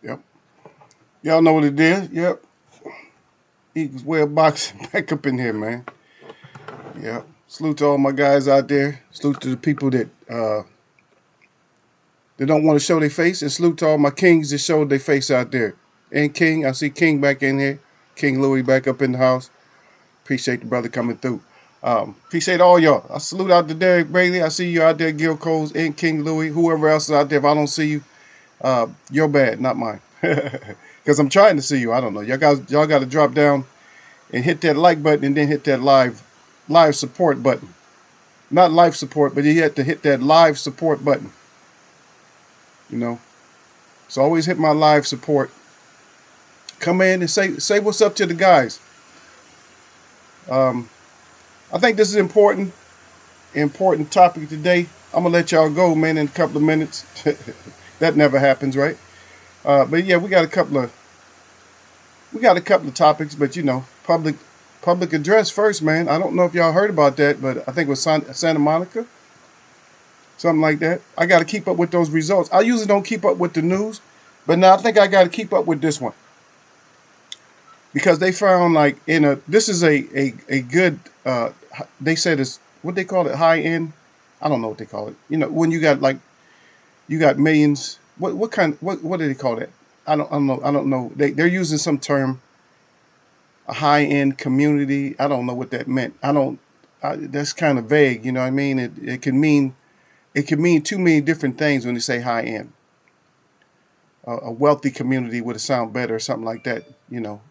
Yep. Y'all know what it is. Yep. Eagles Well Boxing back up in here, man. Yep. Salute to all my guys out there. Salute to the people that don't want to show their face, and salute to all my kings that showed their face out there. And King, I see King back in here. King Louis back up in the house. Appreciate the brother coming through. Appreciate all y'all. I salute out to Derek Bailey. I see you out there, Gil Coles and King Louis. Whoever else is out there, if I don't see you, you're bad, not mine. Because I'm trying to see you. I don't know. Y'all got to drop down and hit that like button, and then hit that live support button. Not live support, but you have to hit that live support button. You know. So always hit my live support. Come in and say what's up to the guys. Um, I think this is important topic today. I'm gonna let y'all go, man, in a couple of minutes. That never happens, right? But yeah, we got a couple of topics, but public address first, man. I don't know if y'all heard about that, but I think it was Santa Monica, something like that. I got to keep up with those results. I usually don't keep up with the news, but now I think I got to keep up with this one because they found like this is a good they said it's what they call it, high end. I don't know what they call it. When you got millions. What do they call that? I don't know. They're using some term, a high end community. I don't know what that meant. I don't. That's kind of vague. You know what I mean? It can mean too many different things when they say high end. A wealthy community would sound better, or something like that.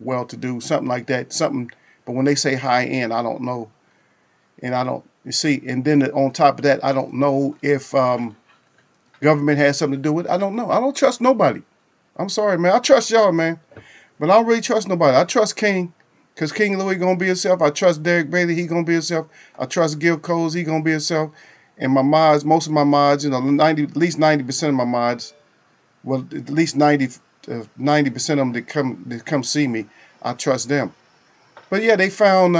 Well to do, something like that. Something. But when they say high end, I don't know, and I don't. You see, and then on top of that, I don't know if government has something to do with it. I don't know. I don't trust nobody. I'm sorry, man. I trust y'all, man. But I don't really trust nobody. I trust King, because King Louis going to be himself. I trust Derek Bailey. He going to be himself. I trust Gil Coles. He going to be himself. And my mods, most of my mods, at least 90% of my mods, well, at least 90% of them that come see me, I trust them. But yeah, they found,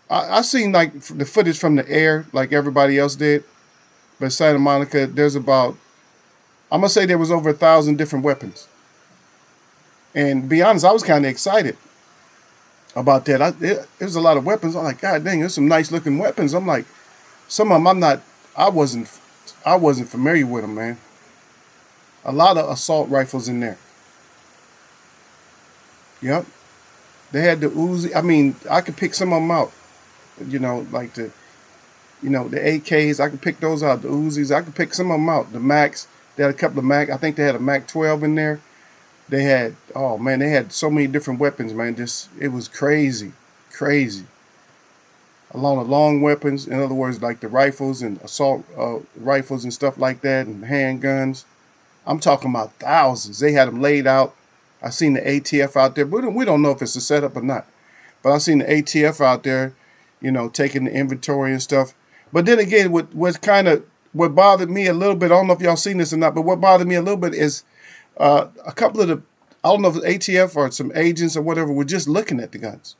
I seen like the footage from the air like everybody else did. But Santa Monica, I'm going to say there was over 1,000 different weapons. And to be honest, I was kind of excited about that. There's a lot of weapons. I'm like, God dang, there's some nice looking weapons. I'm like, some of them I wasn't familiar with them, man. A lot of assault rifles in there. Yep. They had the Uzi. I mean, I could pick some of them out. Like the AKs. I could pick those out. The Uzis. I could pick some of them out. The Macs. They had a couple of Mac. I think they had a Mac 12 in there. Oh man, they had so many different weapons, man. It was crazy, crazy. Along the long weapons, in other words, like the rifles and assault rifles and stuff like that, and handguns. I'm talking about thousands. They had them laid out. I seen the ATF out there, but we don't know if it's a setup or not. But I seen the ATF out there, taking the inventory and stuff. But then again, what bothered me a little bit, I don't know if y'all seen this or not, but what bothered me a little bit is a couple of I don't know if it's ATF or some agents or whatever, were just looking at the guns.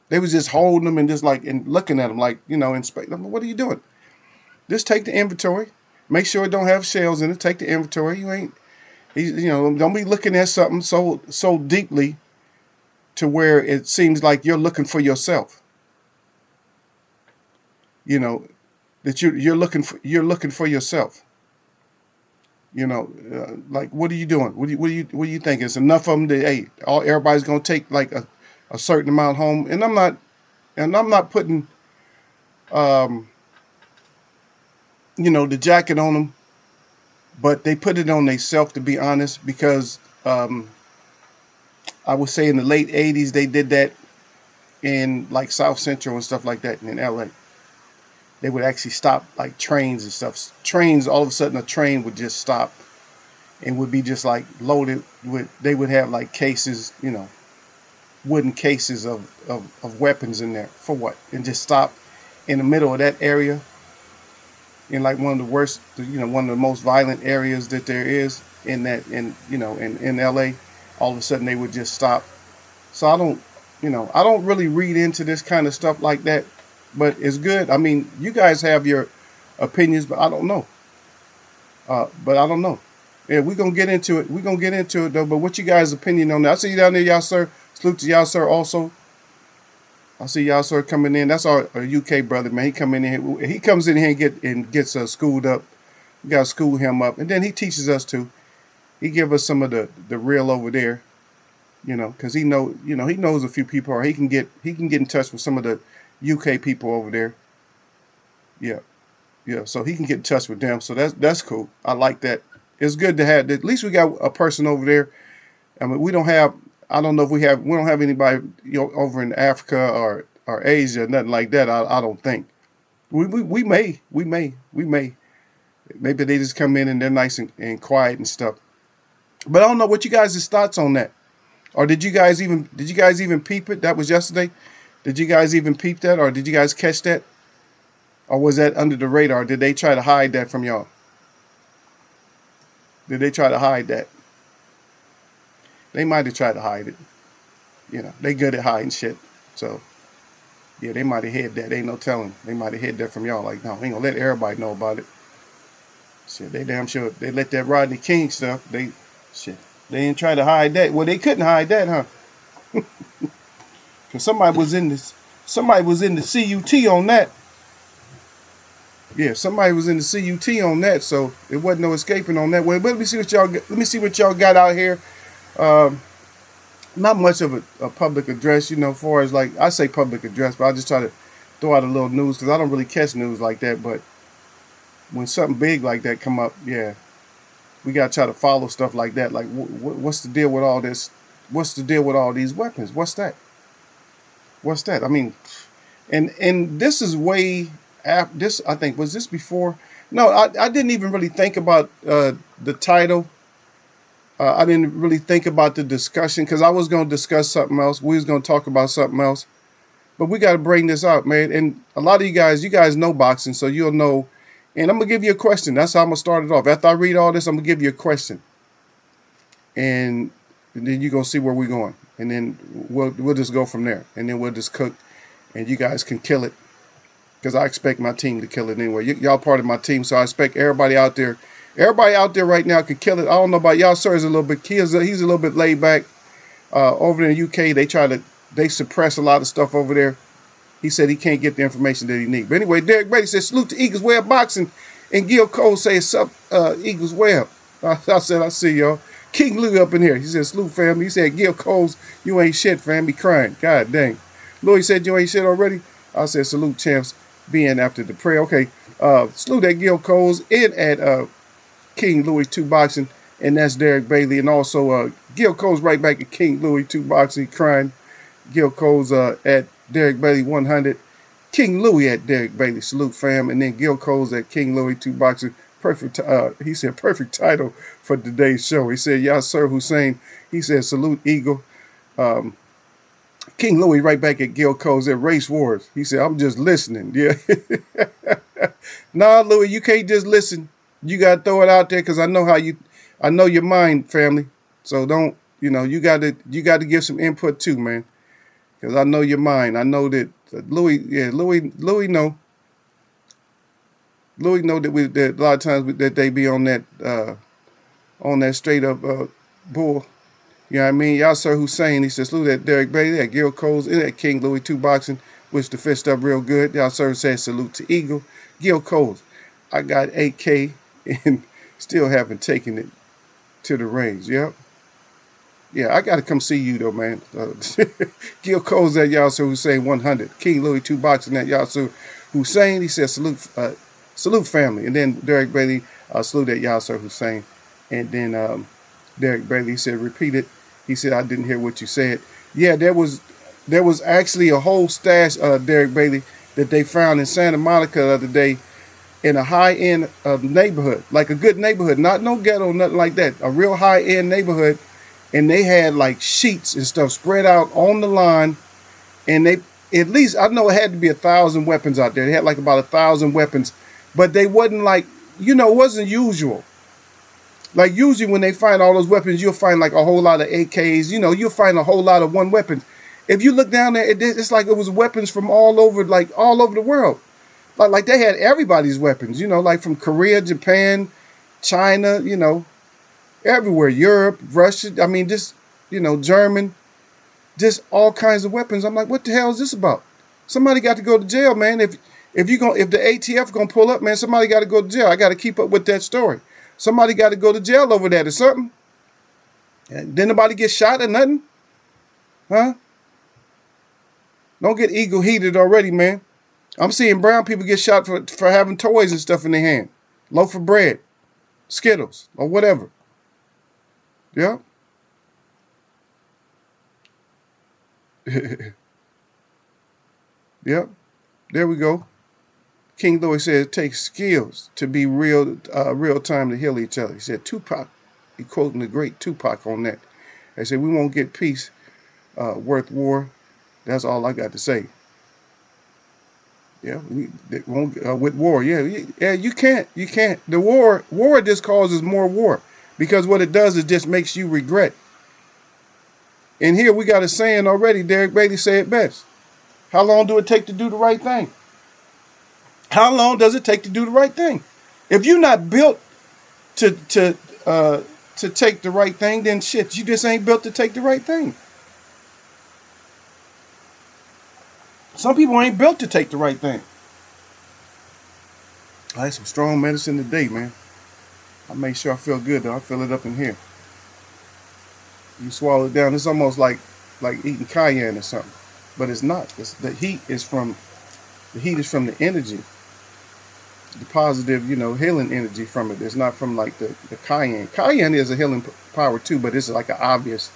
They was just holding them and just and looking at them like, inspect them. What are you doing? Just take the inventory. Make sure it don't have shells in it. Take the inventory. Don't be looking at something so deeply to where it seems like you're looking for yourself. That you're looking for yourself. Like, what are you doing? What do you think? It's enough of them that everybody's gonna take like a certain amount home, and I'm not putting the jacket on them, but they put it on themselves, to be honest, because I would say in the late '80s they did that in like South Central and stuff like that in LA. They would actually stop like trains and stuff. Trains, all of a sudden a train would just stop and would be just like loaded with, they would have like cases, wooden cases of weapons in there. For what? And just stop in the middle of that area, in like one of the worst, one of the most violent areas that there is in LA. All of a sudden they would just stop. So I don't really read into this kind of stuff like that, but it's good. I mean, you guys have your opinions, but I don't know. But I don't know. Yeah, we're gonna get into it. We're gonna get into it though. But what you guys' opinion on that? I see you down there, y'all sir. Salute to y'all sir also. I see y'all sir coming in. That's our UK brother, man. He come in here. He comes in here and gets schooled up. We gotta school him up, and then he teaches us too. He give us some of the real over there, because he knows a few people, or he can get in touch with some of the UK people over there. Yeah, yeah. So he can get in touch with them. So that's cool. I like that. It's good to have. At least we got a person over there. I mean, we don't have. I don't know if we don't have anybody over in Africa or Asia, nothing like that. I don't think. We may. Maybe they just come in and they're nice and quiet and stuff. But I don't know what you guys' thoughts on that. Or did you guys even peep it? That was yesterday. Did you guys even peep that, or did you guys catch that, or was that under the radar? Did they try to hide that from y'all? Did they try to hide that? They might have tried to hide it. They good at hiding shit. So yeah, they might have hid that. Ain't no telling. They might have hid that from y'all. Like, no, ain't gonna let everybody know about it. Shit, they damn sure they let that Rodney King stuff. Shit, they didn't try to hide that. Well, they couldn't hide that, huh? Cause somebody was in the CUT on that. Yeah, somebody was in the CUT on that, so it wasn't no escaping on that. Well, let me see what y'all got out here. Um, Not much of a public address, as far as like I say public address, but I just try to throw out a little news because I don't really catch news like that. But when something big like that come up, yeah, we gotta try to follow stuff like that. Like, what's the deal with all this? What's the deal with all these weapons? What's that? What's that? I mean, and this is way after this. I think was this before? No, I didn't even really think about the title. I didn't really think about the discussion because I was going to discuss something else. We was going to talk about something else, but we got to bring this up, man. And a lot of you guys know boxing, so you'll know. And I'm gonna give you a question. That's how I'm gonna start it off. After I read all this, I'm gonna give you a question, and, then you're gonna see where we're going, and then we'll just go from there, and then we'll just cook, and you guys can kill it because I expect my team to kill it anyway. Y'all part of my team, so I expect everybody out there. Everybody out there right now can kill it. I don't know about y'all, sir. Is a little bit. He's a little bit laid back. Over in the UK, they suppress a lot of stuff over there. He said he can't get the information that he needs. But anyway, Derek Brady said, salute to Eagles Web Boxing. And Gil Cole says, sup, Eagles Web. I said, I see y'all. King Louis up in here. He said, salute, family. He said, Gil Cole's, you ain't shit, fam. He crying. God dang. Louis said, you ain't shit already? I said, salute, champs. Being after the prayer. Okay. Salute at Gil Cole's and at King Louis 2 Boxing. And that's Derek Bailey. And also, Gil Cole's right back at King Louis 2 Boxing, crying. Gil Cole's at Derek Bailey 100. King Louis at Derek Bailey. Salute, fam. And then Gil Cole's at King Louis 2 Boxing. Perfect. He said, perfect title for today's show. He said, Yasser Hussein. He said, salute, Eagle. King Louis right back at Gil Cole's at Race Wars. He said, I'm just listening. Yeah. Nah, Louis, you can't just listen. You got to throw it out there because I know your mind, family. So don't, you got to give some input too, man. Because I know your mind. I know that Louis know. Louis know that a lot of times that they be on that straight up bull. You know what I mean? Yasser Hussein, he says, salute at Derek Bailey, at Gil Cole's, and at King Louis 2 Boxing, which the fist up real good. Yasser says, salute to Eagle. Gil Cole's, I got AK and still haven't taken it to the range. Yep. Yeah, I got to come see you, though, man. Gil Cole's at Yasser Hussein 100. King Louis 2 Boxing at Yasser Hussein. He says, salute family. And then Derek Bailey, salute at Yasser Hussein. And then Derek Bailey said, repeat it. He said, I didn't hear what you said. Yeah, there was actually a whole stash, Derek Bailey, that they found in Santa Monica the other day in a high-end neighborhood, like a good neighborhood, not no ghetto, nothing like that, a real high-end neighborhood. And they had like sheets and stuff spread out on the line. And they, at least, I know it had to be 1,000 weapons out there. They had like about 1,000 weapons, but they wasn't like, it wasn't usual. Like usually when they find all those weapons, you'll find like a whole lot of AKs, you'll find a whole lot of one weapon. If you look down there, it's like it was weapons from all over the world. Like they had everybody's weapons, like from Korea, Japan, China, everywhere. Europe, Russia. I mean, just German, just all kinds of weapons. I'm like, what the hell is this about? Somebody got to go to jail, man. If the ATF gonna pull up, man, somebody got to go to jail. I got to keep up with that story. Somebody got to go to jail over that or something. And didn't nobody get shot or nothing, huh? Don't get ego heated already, man. I'm seeing brown people get shot for having toys and stuff in their hand, loaf of bread, Skittles or whatever. Yeah. Yep. There we go. King Louis said it takes skills to be real time to heal each other. He said Tupac, he quoting the great Tupac on that. He said we won't get peace worth war. That's all I got to say. Yeah, won't with war. Yeah. You can't. The war just causes more war because what it does is just makes you regret. And here we got a saying already. Derek Bailey said it best. How long do it take to do the right thing? How long does it take to do the right thing? If you're not built to take the right thing, then shit, you just ain't built to take the right thing. Some people ain't built to take the right thing. I had some strong medicine today, man. I make sure I feel good though. I feel it up in here. You swallow it down. It's almost like eating cayenne or something, but it's not. The heat is from the energy, the positive, healing energy from it. It's not from like the cayenne. Cayenne is a healing power too, but it's like an obvious.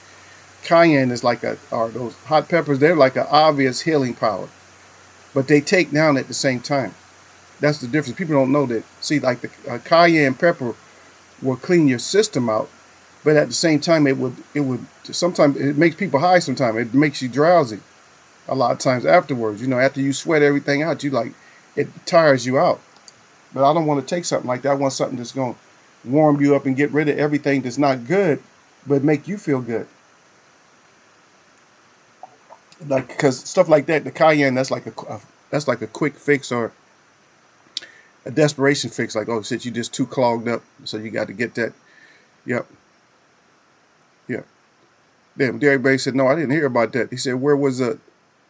Cayenne is like those hot peppers. They're like an obvious healing power, but they take down at the same time. That's the difference. People don't know that. See, like the cayenne pepper will clean your system out, but at the same time, it would sometimes it makes people high. Sometimes it makes you drowsy. A lot of times afterwards, after you sweat everything out, it tires you out. But I don't want to take something like that. I want something that's going to warm you up and get rid of everything that's not good, but make you feel good. Like, because stuff like that, the cayenne, that's like a quick fix or a desperation fix. Like, oh shit, you just too clogged up, so you got to get that. Yep. Damn, Derek Bay said, no, I didn't hear about that. He said, where was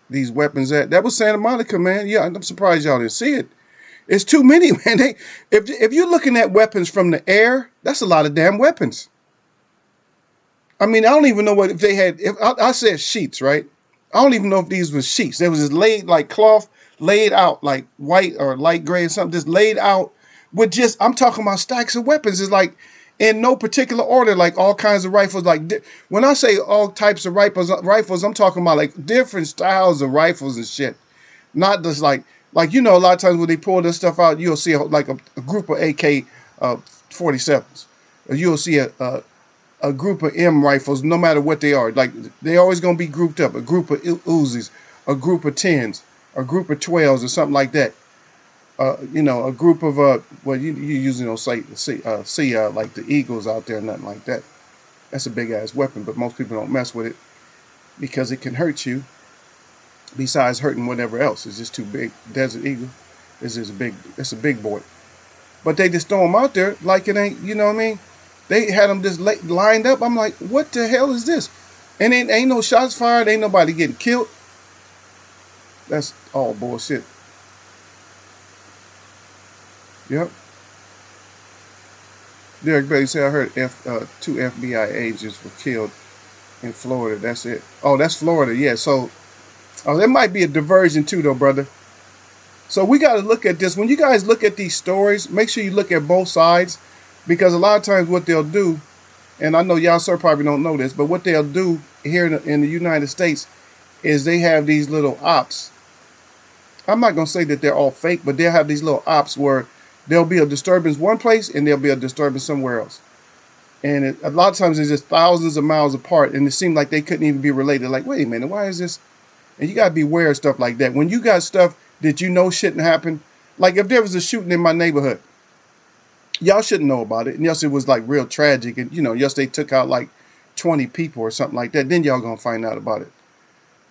these weapons at? That was Santa Monica, man. Yeah, I'm surprised y'all didn't see it. It's too many, man. If you're looking at weapons from the air, that's a lot of damn weapons. I mean, I don't even know if they had. If I said sheets, right? I don't even know if these were sheets. They was just laid like cloth, laid out like white or light gray or something, just laid out with just. I'm talking about stacks of weapons. It's like in no particular order, like all kinds of rifles. Like when I say all types of rifles, I'm talking about like different styles of rifles and shit. Not just like a lot of times when they pull this stuff out, you'll see a group of AK 47s. Or you'll see a group of M rifles, no matter what they are. Like they always gonna be grouped up. A group of Uzis, a group of 10s, a group of 12s, or something like that. A group of well, you usually don't see like the Eagles out there, nothing like that. That's a big ass weapon, but most people don't mess with it because it can hurt you. Besides hurting whatever else, it's just too big. Desert Eagle is just big. It's a big boy. But they just throw them out there like it ain't. You know what I mean? They had them just lined up. I'm like, what the hell is this? And ain't no shots fired. Ain't nobody getting killed. That's all bullshit. Yep. Derek Bailey said, I heard 2 FBI agents were killed in Florida. That's it. Oh, that's Florida. Yeah. So, there might be a diversion too, though, brother. So we got to look at this. When you guys look at these stories, make sure you look at both sides, because a lot of times what they'll do, and I know y'all sir probably don't know this, but what they'll do here in the United States is they have these little ops. I'm not going to say that they're all fake, but they'll have these little ops where there'll be a disturbance one place and there'll be a disturbance somewhere else. And a lot of times it's just thousands of miles apart, and it seemed like they couldn't even be related. Like, wait a minute, why is this? And you got to be aware of stuff like that. When you got stuff that you know shouldn't happen, like if there was a shooting in my neighborhood, y'all shouldn't know about it. And yes, it was like real tragic. And, yes, they took out like 20 people or something like that. Then y'all going to find out about it.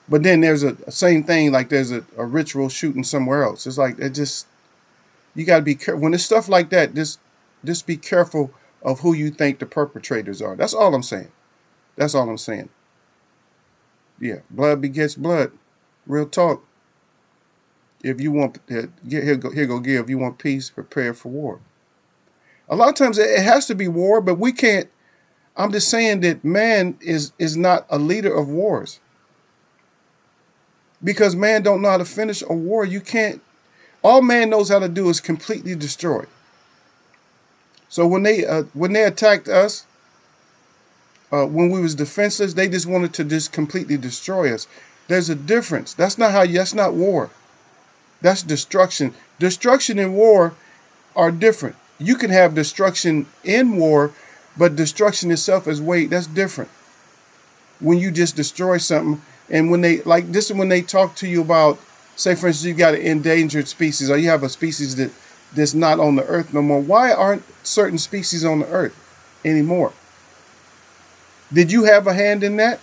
But then there's a same thing, like there's a ritual shooting somewhere else. It's like, you got to be careful. When it's stuff like that, just be careful of who you think the perpetrators are. That's all I'm saying. That's all I'm saying. Yeah, blood begets blood. Real talk. If you want, here go give. If you want peace, prepare for war. A lot of times it has to be war, but we can't. I'm just saying that man is not a leader of wars, because man don't know how to finish a war. You can't. All man knows how to do is completely destroy. So when they attacked us, when we was defenseless, they just wanted to just completely destroy us. There's a difference. That's not how. That's not war. That's destruction. Destruction and war are different. You can have destruction in war, but destruction itself is that's different. When you just destroy something, and when they like this is when they talk to you about, say for instance, you got an endangered species, or you have a species that's not on the earth no more. Why aren't certain species on the earth anymore? Did you have a hand in that?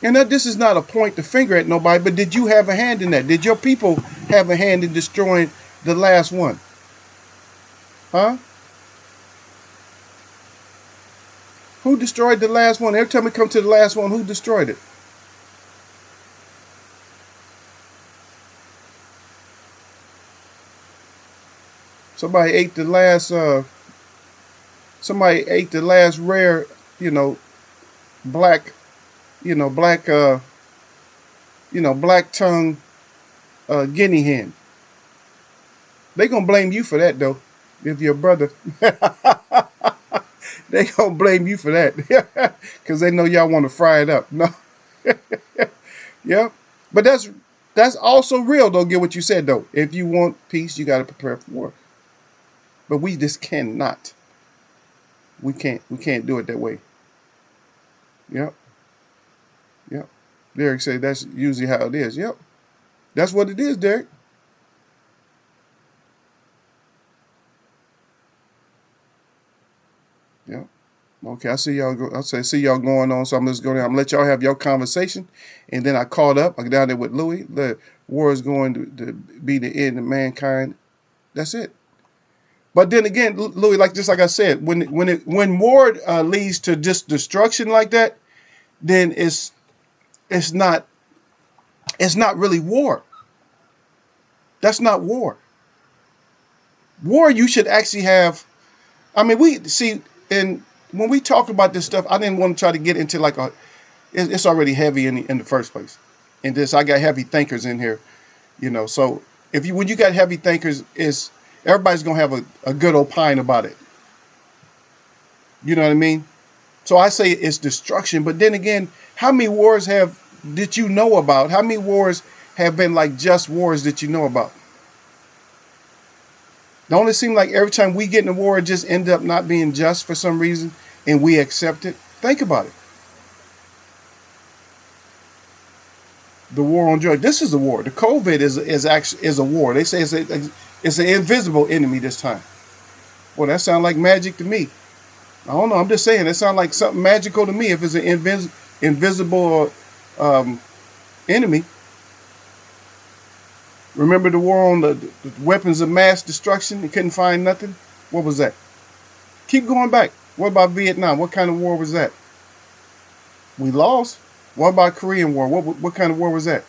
And this is not a point to finger at nobody, but did you have a hand in that? Did your people have a hand in destroying the last one? Huh? Who destroyed the last one? Every time we come to the last one, who destroyed it? Somebody ate the last. Somebody ate the last rare, black, black, black tongue guinea hen. They gonna blame you for that though, if your brother. They gonna blame you for that, because they know y'all want to fry it up. No, yeah, but that's also real though. Get what you said though. If you want peace, you got to prepare for war. But we just cannot. We can't do it that way. Yep. Yep. Derek said that's usually how it is. Yep. That's what it is, Derek. Yep. Okay, I see y'all go. See y'all going on. So I'm just going. I'm gonna let y'all have your conversation, and then I caught up. I got down there with Louis. The war is going to be the end of mankind. That's it. But then again, Louis, like I said, when war leads to just destruction like that, then it's not really war. That's not war. War, you should actually have. I mean, we see, and when we talk about this stuff, I didn't want to try to get into it's already heavy in the first place. And I got heavy thinkers in here, So when you got heavy thinkers, everybody's gonna have a good opine about it. You know what I mean? So I say it's destruction. But then again, how many wars did you know about? How many wars have been like just wars that you know about? Don't it seem like every time we get in a war, it just end up not being just for some reason, and we accept it? Think about it. The war on drugs. This is a war. The COVID is a war. They say it's an invisible enemy this time. Well, that sounds like magic to me. I don't know. I'm just saying it sounds like something magical to me if it's an invisible enemy. Remember the war on the weapons of mass destruction? You couldn't find nothing? What was that? Keep going back. What about Vietnam? What kind of war was that? We lost. What about Korean War? What kind of war was that?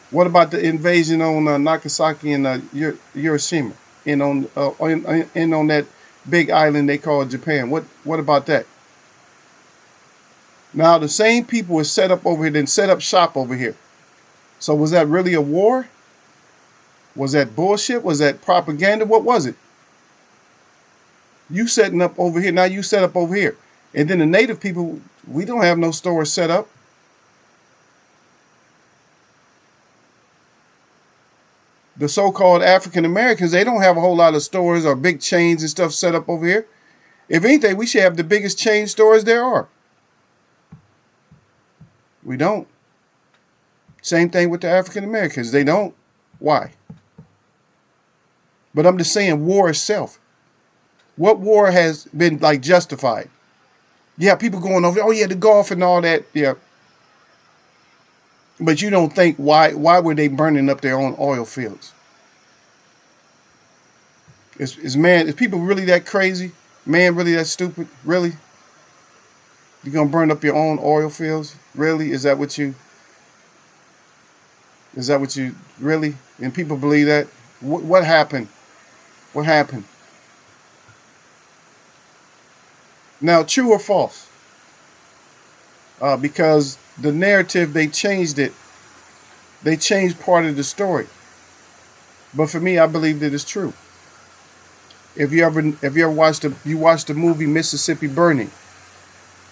What about the invasion on Nagasaki and Hiroshima? And on that big island they call Japan. What about that? Now the same people were set up over here, then set up shop over here. So was that really a war? Was that bullshit? Was that propaganda? What was it? You setting up over here, now you set up over here. And then the native people, we don't have no stores set up. The so-called African Americans, they don't have a whole lot of stores or big chains and stuff set up over here. If anything, we should have the biggest chain stores there are. We don't. Same thing with the African Americans. They don't. Why? But I'm just saying, war itself. What war has been justified? Yeah, people going over, oh yeah, the Gulf and all that. Yeah. But you don't think why were they burning up their own oil fields? Is people really that crazy? Man, really that stupid? Really? You gonna burn up your own oil fields? Really? Is that what you really? And people believe that? What happened? What happened? Now, true or false? Because the narrative, they changed it. They changed part of the story. But for me, I believe that it's true. If you ever watched the movie Mississippi Burning,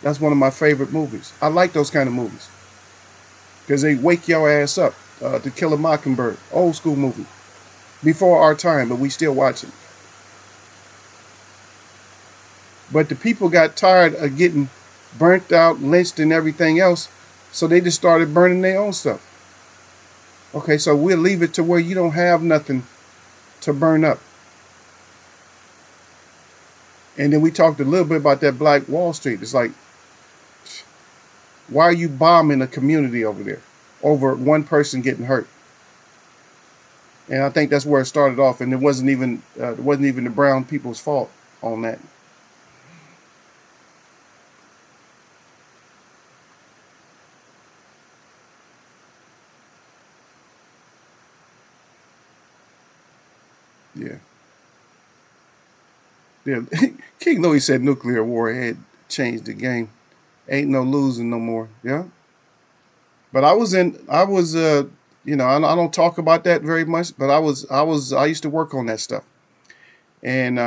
that's one of my favorite movies. I like those kind of movies because they wake your ass up. To Kill a Mockingbird, old school movie, before our time, but we still watch it. But the people got tired of getting burnt out, lynched, and everything else, so they just started burning their own stuff. Okay, so we'll leave it to where you don't have nothing to burn up. And then we talked a little bit about that Black Wall Street. It's like, why are you bombing a community over there over one person getting hurt? And I think that's where it started off, and it wasn't even the brown people's fault on that. Yeah, yeah. King Louis said nuclear war had changed the game. Ain't no losing no more. Yeah. But I don't talk about that very much, but I used to work on that stuff. And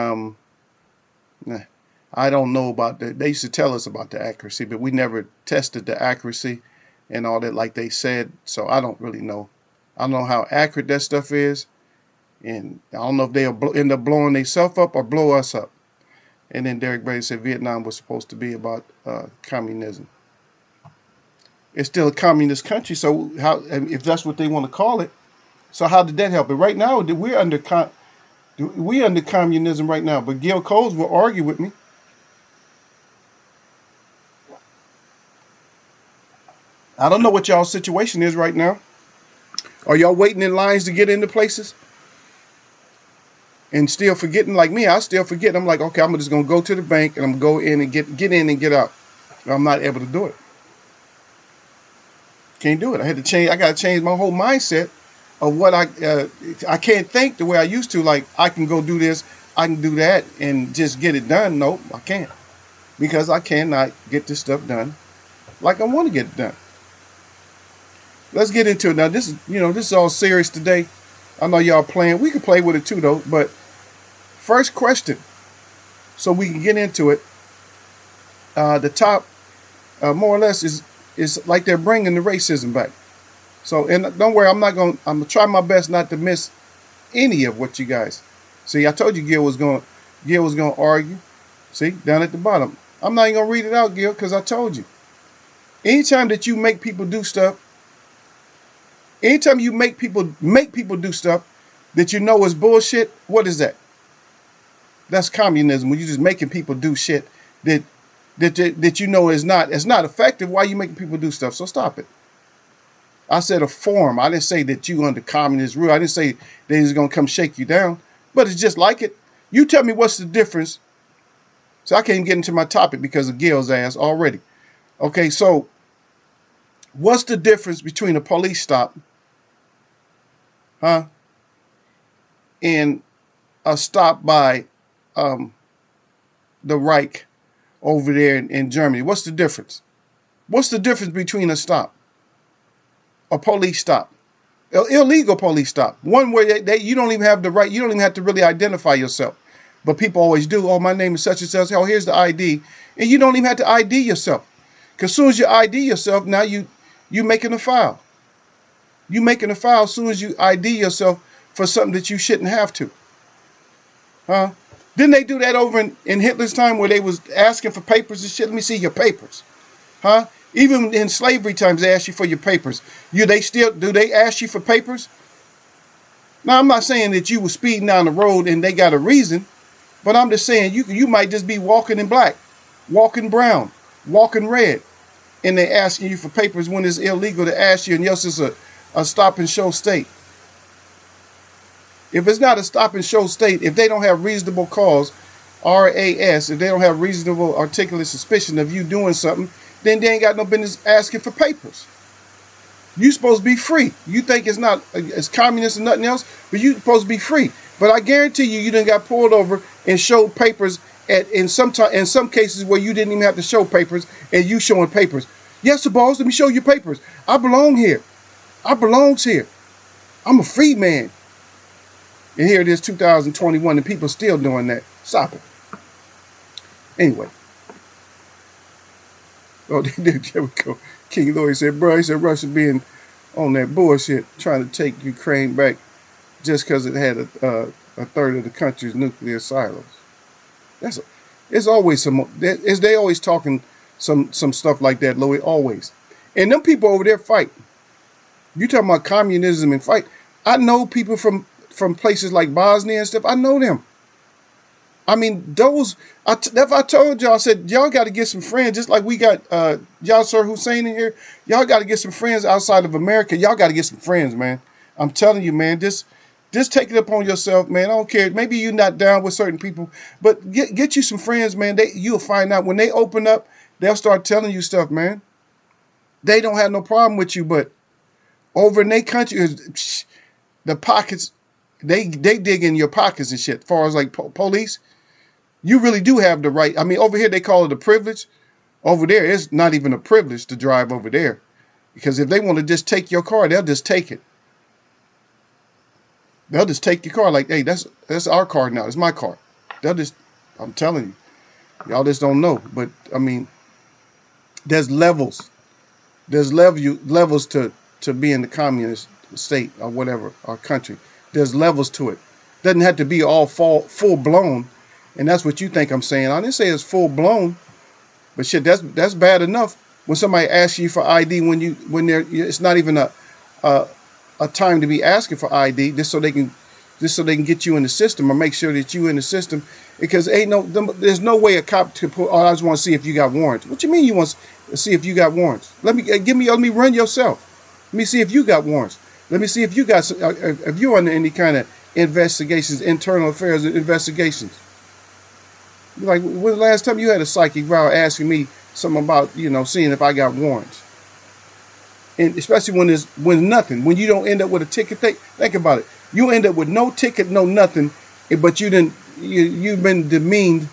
I don't know about that. They used to tell us about the accuracy, but we never tested the accuracy and all that like they said. So I don't really know. I don't know how accurate that stuff is. And I don't know if they'll end up blowing themselves up or blow us up. And then Derek Brady said Vietnam was supposed to be about communism. It's still a communist country, so how, if that's what they want to call it, so how did that help? But right now, we're under communism right now. But Gil Coles will argue with me. I don't know what y'all's situation is right now. Are y'all waiting in lines to get into places? And still forgetting like me, I still forget. I'm like, okay, I'm just gonna go to the bank and I'm gonna go in and get in and get out. I'm not able to do it. Can't do it. I got to change my whole mindset of what I can't think the way I used to. Like I can go do this, I can do that, and just get it done. Nope, I can't, because I cannot get this stuff done like I want to get it done. Let's get into it now. This is all serious today. I know y'all playing. We can play with it too though. But first question, so we can get into it. The top, more or less, is like they're bringing the racism back. So, and don't worry, I'm gonna try my best not to miss any of what you guys. See, I told you Gil was gonna argue. See, down at the bottom. I'm not even gonna read it out, Gil, because I told you. Anytime that you make people do stuff, anytime you make people do stuff that you know is bullshit, what is that? That's communism. When you're just making people do shit that you know is not effective. Why are you making people do stuff? So stop it. I said a form. I didn't say that you under communist rule. I didn't say they was gonna come shake you down. But it's just like it. You tell me what's the difference. So I can't even get into my topic because of Gil's ass already. Okay, so what's the difference between a police stop, and a stop by the Reich over there in Germany? What's the difference? What's the difference between a stop, a police stop, an illegal police stop, one where you don't even have the right, you don't even have to really identify yourself, but people always do. Oh, my name is such and such. Oh, here's the ID, and you don't even have to ID yourself, because as soon as you ID yourself, now you making a file. You making a file as soon as you ID yourself for something that you shouldn't have to. Didn't they do that over in Hitler's time where they was asking for papers and shit? Let me see your papers. Even in slavery times, they ask you for your papers. Do they ask you for papers? Now, I'm not saying that you were speeding down the road and they got a reason, but I'm just saying you might just be walking in black, walking brown, walking red, and they asking you for papers when it's illegal to ask you, and yes, it's a stop and show state. If it's not a stop and show state, if they don't have reasonable cause, RAS, if they don't have reasonable articulate suspicion of you doing something, then they ain't got no business asking for papers. You supposed to be free. You think it's not as communist and nothing else, but you supposed to be free. But I guarantee you, you done got pulled over and showed papers in some cases where you didn't even have to show papers, and you showing papers. Yes, the boss, let me show you papers. I belong here. I belongs here. I'm a free man. And here it is, 2021, and people still doing that. Stop it. Anyway. Oh, there we go. King Louis said, bro, he said Russia being on that bullshit, trying to take Ukraine back just because it had a third of the country's nuclear silos. It's always they always talking some stuff like that, Louis, always. And them people over there fight. You talking about communism and fight. I know people from places like Bosnia and stuff. I know them. I mean, those, I told y'all, I said, y'all got to get some friends, just like we got Yasser Hussein in here. Y'all got to get some friends outside of America. Y'all got to get some friends, man. I'm telling you, man, just take it upon yourself, man. I don't care. Maybe you're not down with certain people, but get you some friends, man. You'll find out when they open up, they'll start telling you stuff, man. They don't have no problem with you, but over in their country, the pockets, they dig in your pockets and shit. As far as like police, you really do have the right. I mean, over here they call it a privilege. Over there, it's not even a privilege to drive over there, because if they want to just take your car, they'll just take it. They'll just take your car like, hey, that's our car now. It's my car. They'll just, I'm telling you, y'all just don't know. But I mean, there's levels. There's levels to being the communist state or whatever, our country. There's levels to it. Doesn't have to be all full blown. And that's what you think I'm saying. I didn't say it's full blown, but shit, that's bad enough when somebody asks you for ID when it's not even a time to be asking for ID, just so they can get you in the system or make sure that you in the system, because there's no way a cop to put. Oh, I just want to see if you got warrants. What you mean you want to see if you got warrants? Let me run yourself. Let me see if you got warrants. Let me see if you're under any kind of investigations, internal affairs investigations. Like, when the last time you had a psychic vow asking me something about, seeing if I got warrants? And especially when nothing, when you don't end up with a ticket. Think about it. You end up with no ticket, no nothing, but you've been demeaned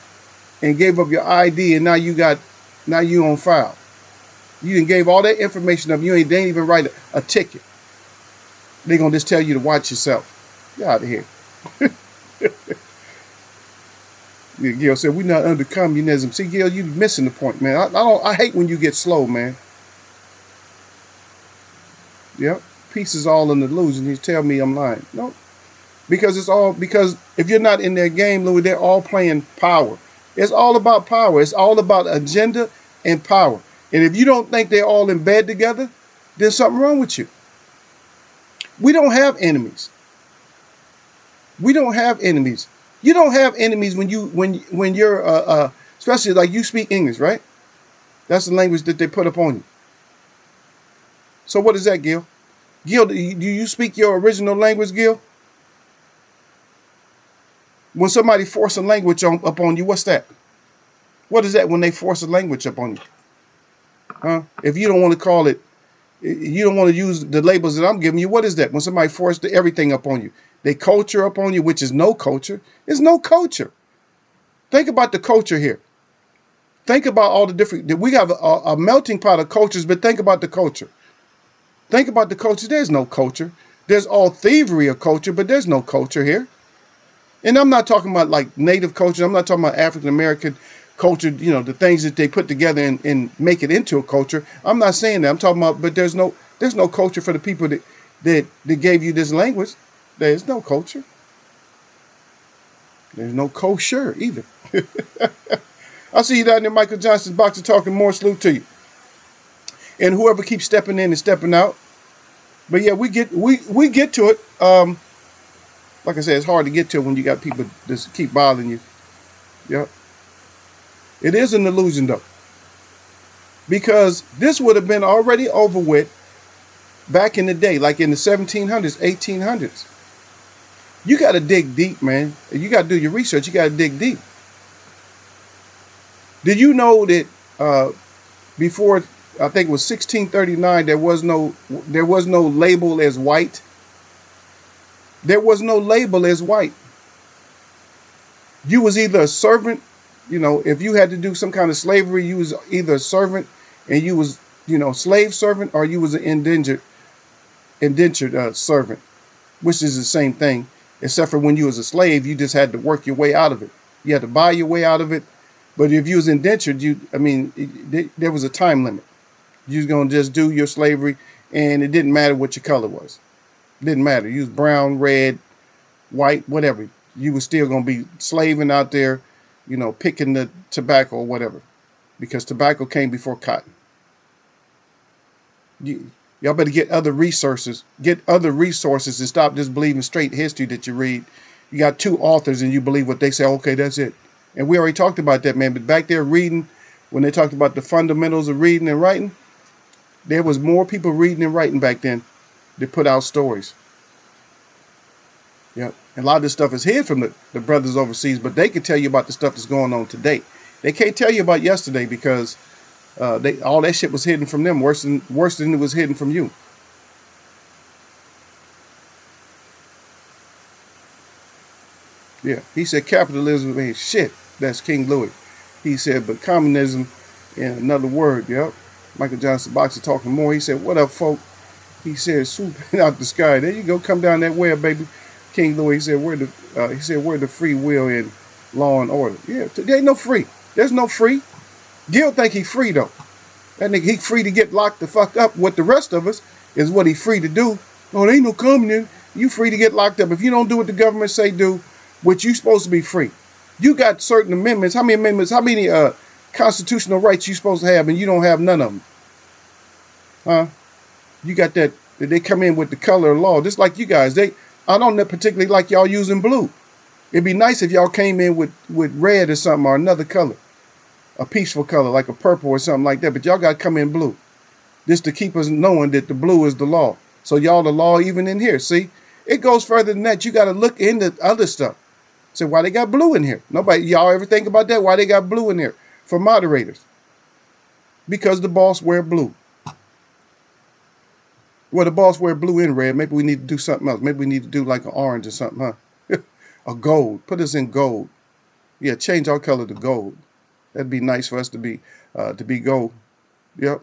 and gave up your ID, and now you on file. You done gave all that information up. They ain't even write a ticket. They're gonna just tell you to watch yourself. Get out of here. Gil said, we're not under communism. See, Gil, you missing the point, man. I hate when you get slow, man. Yep. Peace is all an illusion. You tell me I'm lying. No. Because if you're not in their game, Louis, they're all playing power. It's all about power. It's all about agenda and power. And if you don't think they're all in bed together, there's something wrong with you. We don't have enemies. We don't have enemies. You don't have enemies when you're especially like you speak English, right? That's the language that they put up on you. So what is that, Gil? Gil, do you speak your original language, Gil? When somebody force a language up on you, what's that? What is that when they force a language up on you? Huh? If you don't want to call it, you don't want to use the labels that I'm giving you, what is that? When somebody forced everything up on you. They culture up on you, which is no culture. It's no culture. Think about the culture here. Think about all the different, we have a melting pot of cultures, but think about the culture. Think about the culture. There's no culture. There's all thievery of culture, but there's no culture here. And I'm not talking about like native culture. I'm not talking about African American culture, the things that they put together and make it into a culture. I'm not saying that. I'm talking about, but there's no culture for the people that gave you this language. There's no culture. There's no kosher either. I'll see you down there, Michael Johnson's Box of Talking. More salute to you. And whoever keeps stepping in and stepping out. But yeah, we get to it. Like I said, it's hard to get to it when you got people that keep bothering you. Yep. It is an illusion though. Because this would have been already over with back in the day, like in the 1700s, 1800s. You got to dig deep, man. You got to do your research. You got to dig deep. Did you know that uh, before I think it was 1639 there was no label as white. There was no label as white. You was either a servant, you know, if you had to do some kind of slavery, you was either a servant and you was, you know, slave servant, or you was an indentured servant, which is the same thing, except for when you was a slave, you just had to work your way out of it. You had to buy your way out of it. But if you was indentured, there was a time limit. You was gonna just do your slavery, and it didn't matter what your color was. It didn't matter. You was brown, red, white, whatever. You was still gonna be slaving out there, you know, picking the tobacco or whatever, because tobacco came before cotton. Y'all better get other resources. Get other resources and stop just believing straight history that you read. You got two authors and you believe what they say. Okay, that's it. And we already talked about that, man. But back there reading, when they talked about the fundamentals of reading and writing, there was more people reading and writing back then that put out stories. Yeah, and a lot of this stuff is hid from the brothers overseas, but they can tell you about the stuff that's going on today. They can't tell you about yesterday because they all that shit was hidden from them, worse than it was hidden from you. Yeah, he said capitalism ain't shit. That's King Louis. He said, but communism, in another word, yep. Michael Johnson Boxer talking more. He said, what up, folk? He said, swooping out the sky. There you go, come down that way, baby. King Louis, he said, where the free will in law and order? Yeah, there ain't no free. There's no free. Gil think he free though. That nigga, he free to get locked the fuck up. What the rest of us is what he free to do. Oh, there ain't no communism. You free to get locked up. If you don't do what the government say do, which you supposed to be free. You got certain amendments. How many amendments, how many constitutional rights you supposed to have, and you don't have none of them? Huh? You got that they come in with the color of law, just like you guys. I don't particularly like y'all using blue. It'd be nice if y'all came in with red or something, or another color, a peaceful color like a purple or something like that. But y'all got to come in blue, just to keep us knowing that the blue is the law. So y'all the law even in here. See, it goes further than that. You got to look into other stuff. So why they got blue in here? Nobody, y'all ever think about that? Why they got blue in here for moderators? Because the boss wear blue. Well, the boss wear blue and red. Maybe we need to do something else. Maybe we need to do like an orange or something, huh? A gold. Put us in gold. Yeah, change our color to gold. That'd be nice for us to be gold. Yep.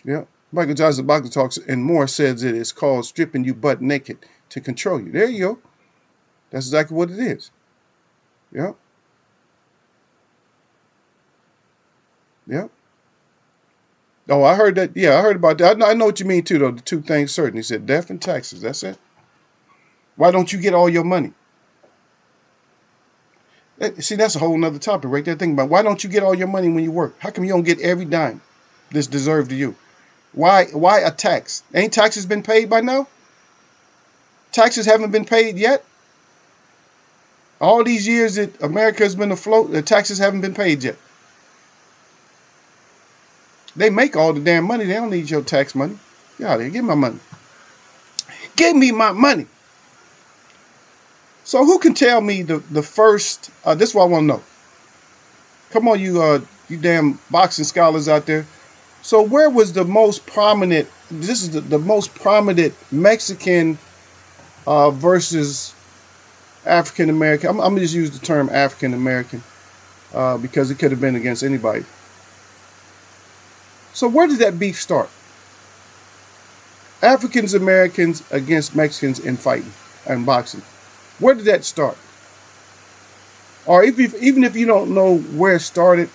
Yep. Michael Johnson Boxer talks and more says it is called stripping you butt naked to control you. There you go. That's exactly what it is. Yep. Yep. Oh, I heard that. Yeah, I heard about that. I know what you mean too, though. The two things certain. He said death and taxes. That's it. Why don't you get all your money? See, that's a whole nother topic right there. Think about why don't you get all your money when you work? How come you don't get every dime that's deserved to you? Why a tax? Ain't taxes been paid by now? Taxes haven't been paid yet? All these years that America has been afloat, the taxes haven't been paid yet. They make all the damn money. They don't need your tax money. Get out of here. Give me my money. Give me my money. So who can tell me the first, this is what I want to know. Come on, you damn boxing scholars out there. So where was the most prominent, this is the most prominent Mexican versus African American. I'm going to just use the term African American because it could have been against anybody. So where did that beef start? Africans Americans against Mexicans in fighting and boxing. Where did that start? Or even if you don't know where it started,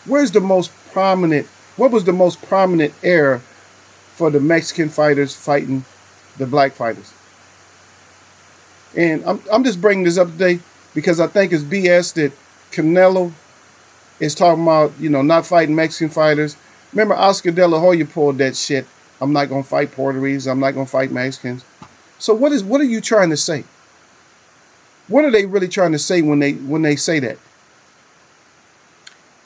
where's the most prominent? What was the most prominent era for the Mexican fighters fighting the black fighters? And I'm just bringing this up today because I think it's BS that Canelo is talking about, not fighting Mexican fighters. Remember Oscar De La Hoya pulled that shit. I'm not going to fight Puerto Ricans. I'm not going to fight Mexicans. So what are you trying to say? What are they really trying to say when they say that?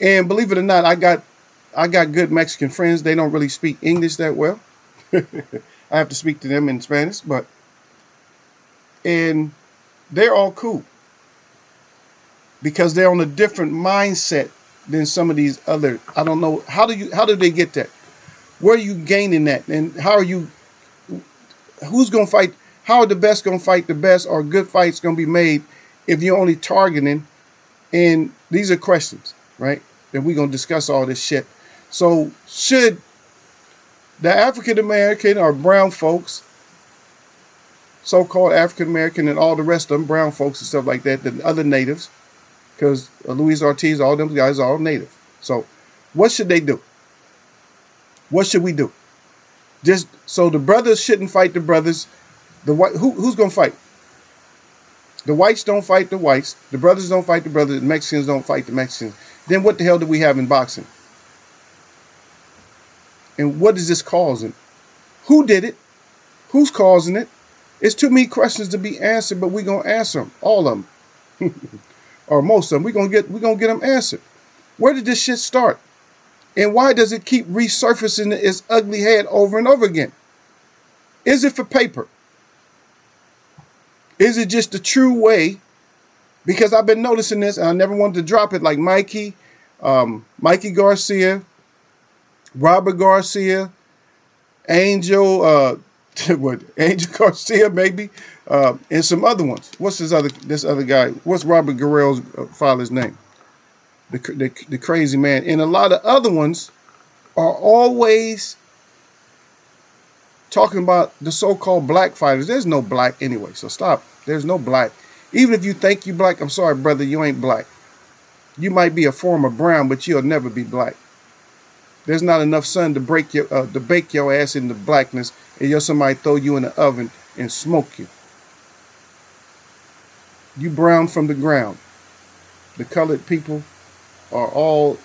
And believe it or not, I got good Mexican friends. They don't really speak English that well. I have to speak to them in Spanish, and they're all cool. because they're on a different mindset than some of these other. I don't know how do they get that? Where are you gaining that? And how are you? Who's gonna fight? How are the best gonna fight the best? Or good fights gonna be made if you're only targeting? And these are questions, right? That we're gonna discuss all this shit. So should the African American or brown folks, so-called African American, and all the rest of them, brown folks and stuff like that, the other natives, because Luis Ortiz, all them guys are all native. So what should they do? What should we do? Just so the brothers shouldn't fight the brothers. The white who's gonna fight? The whites don't fight the whites. The brothers don't fight the brothers. The Mexicans don't fight the Mexicans. Then what the hell do we have in boxing? And what is this causing? Who did it? Who's causing it? It's too many questions to be answered, but we're gonna answer them, all of them, or most of them. We're gonna get them answered. Where did this shit start? And why does it keep resurfacing its ugly head over and over again? Is it for paper? Is it just the true way? Because I've been noticing this, and I never wanted to drop it, like Mikey Garcia, Robert Garcia, Angel, Angel Garcia maybe, and some other ones. What's this other guy? What's Robert Guerrero's father's name? The crazy man. And a lot of other ones are always talking about the so-called black fighters. There's no black anyway, so stop. There's no black. Even if you think you black, I'm sorry, brother, you ain't black. You might be a form of brown, but you'll never be black. There's not enough sun to bake your ass into blackness, and you'll somebody throw you in the oven and smoke you. You brown from the ground. The colored people are all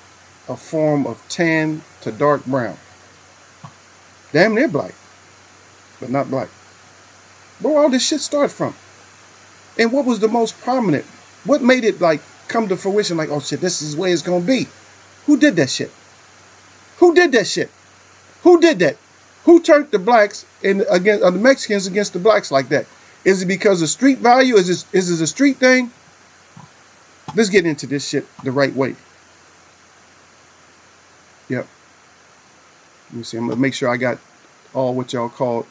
a form of tan to dark brown. Damn near black, but not black. Where all this shit start from? And what was the most prominent? What made it like come to fruition? Like, oh shit, this is where it's gonna be. Who did that shit? Who did that shit? Who did that? Who turned the blacks against the Mexicans against the blacks like that? Is it because of street value? Is this a street thing? Let's get into this shit the right way. Yep. Let me see. I'm gonna make sure I got all what y'all called.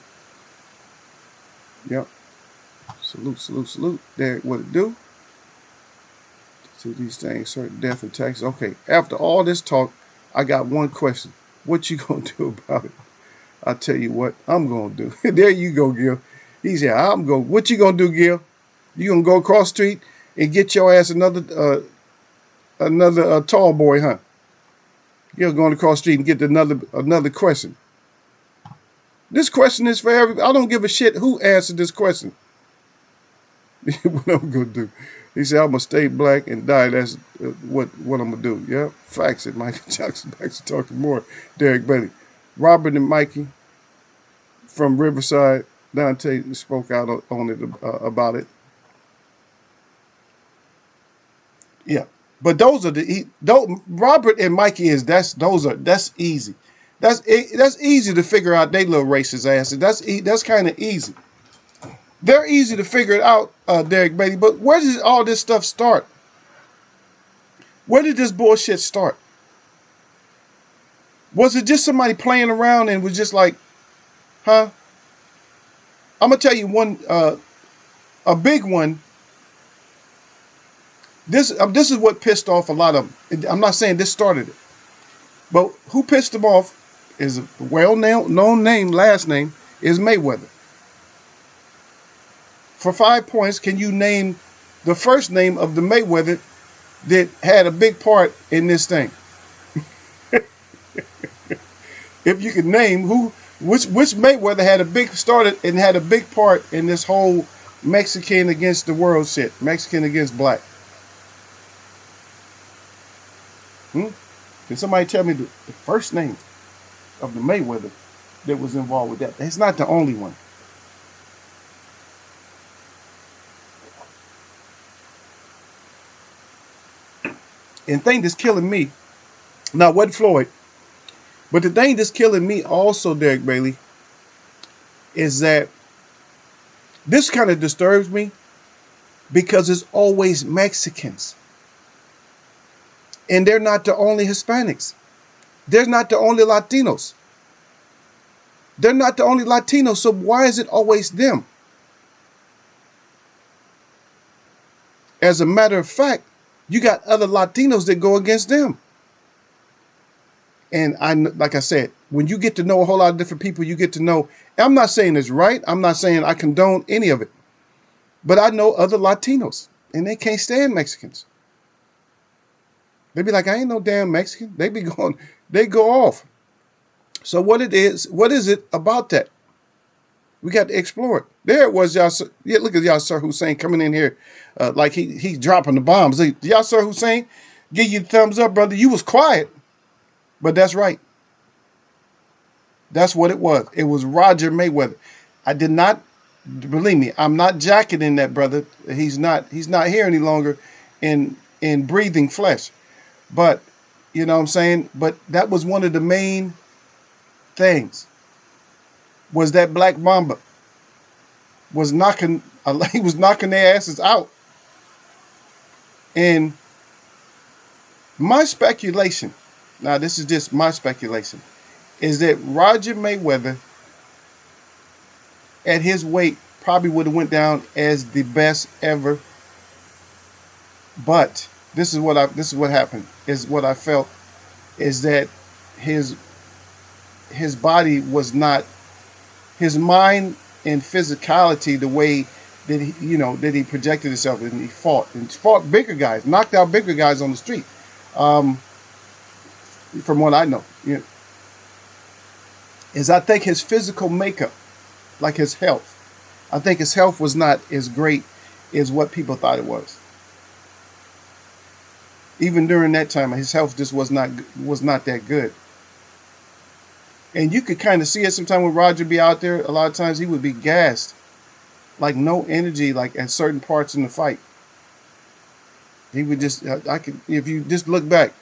Yep. Salute, salute, salute. There, what it do? See these things, certain death and taxes. Okay. After all this talk, I got one question. What you gonna do about it? I tell you what I'm gonna do. There you go, Gil. He said, what you gonna do, Gil? You gonna go across the street and get your ass another tall boy, huh? You're going across the street and get another question. This question is for everybody. I don't give a shit who answered this question. What I'm gonna do? He said, I'm gonna stay black and die. That's what I'm gonna do. Yeah, facts it. Michael Jackson. Back to talking more. Derek Bailey, Robert and Mikey from Riverside. Dante spoke out on it about it. Yeah, but those are Robert and Mikey that's easy. That's easy to figure out. They little racist asses. That's kind of easy. They're easy to figure it out, Derek Beatty. But where did all this stuff start? Where did this bullshit start? Was it just somebody playing around and was just like, huh? I'm gonna tell you one, a big one. This is what pissed off a lot of them. I'm not saying this started it, but who pissed them off is a well-known name. Last name is Mayweather. For 5 points, can you name the first name of the Mayweather that had a big part in this thing? If you could name which Mayweather had a big part in this whole Mexican against the world shit, Mexican against black. Can somebody tell me the first name of the Mayweather that was involved with that? It's not the only one. And the thing that's killing me, now wasn't Floyd, but the thing that's killing me also, Derek Bailey, is that this kind of disturbs me because it's always Mexicans. And they're not the only Hispanics. They're not the only Latinos. They're not the only Latinos. So why is it always them? As a matter of fact, you got other Latinos that go against them. And like I said, when you get to know a whole lot of different people, you get to know. I'm not saying it's right. I'm not saying I condone any of it. But I know other Latinos, and they can't stand Mexicans. They be like, I ain't no damn Mexican. They go off. So what is it about that? We got to explore it. There it was, Yasser. Yeah, look at Yasser Hussein coming in here like he's dropping the bombs. Yasser Hussein, give you the thumbs up, brother. You was quiet, but that's right. That's what it was. It was Roger Mayweather. I did not, believe me, I'm not jacketing that brother. He's not here any longer in breathing flesh. But, you know what I'm saying? But that was one of the main things, was that Black Mamba was knocking, he was knocking their asses out. And my speculation, now this is just my speculation, is that Roger Mayweather at his weight probably would have went down as the best ever. But this is what happened, is what I felt, is that his body was not, his mind and physicality, the way that he projected himself, and he fought bigger guys, knocked out bigger guys on the street. From what I know, is I think his physical makeup, like his health, I think his health was not as great as what people thought it was. Even during that time, his health just was not that good. And you could kind of see it sometimes when Roger be out there. A lot of times he would be gassed, like no energy, like at certain parts in the fight. He would just, if you just look back,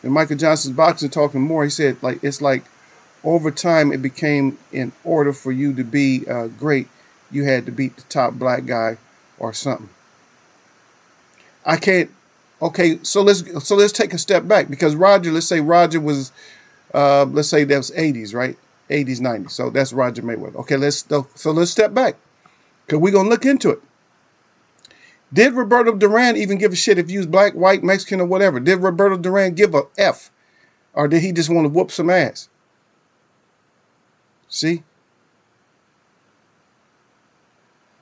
and Michael Johnson's boxing talking more, he said, like, it's like over time it became, in order for you to be great, you had to beat the top black guy or something. I can't. Okay, so let's take a step back, because Roger, let's say Roger was, let's say that was 80s, right? 80s, 90s. So that's Roger Mayweather. Okay, let's step back, because we're gonna look into it. Did Roberto Duran even give a shit if you was black, white, Mexican, or whatever? Did Roberto Duran give a F, or did he just want to whoop some ass? See?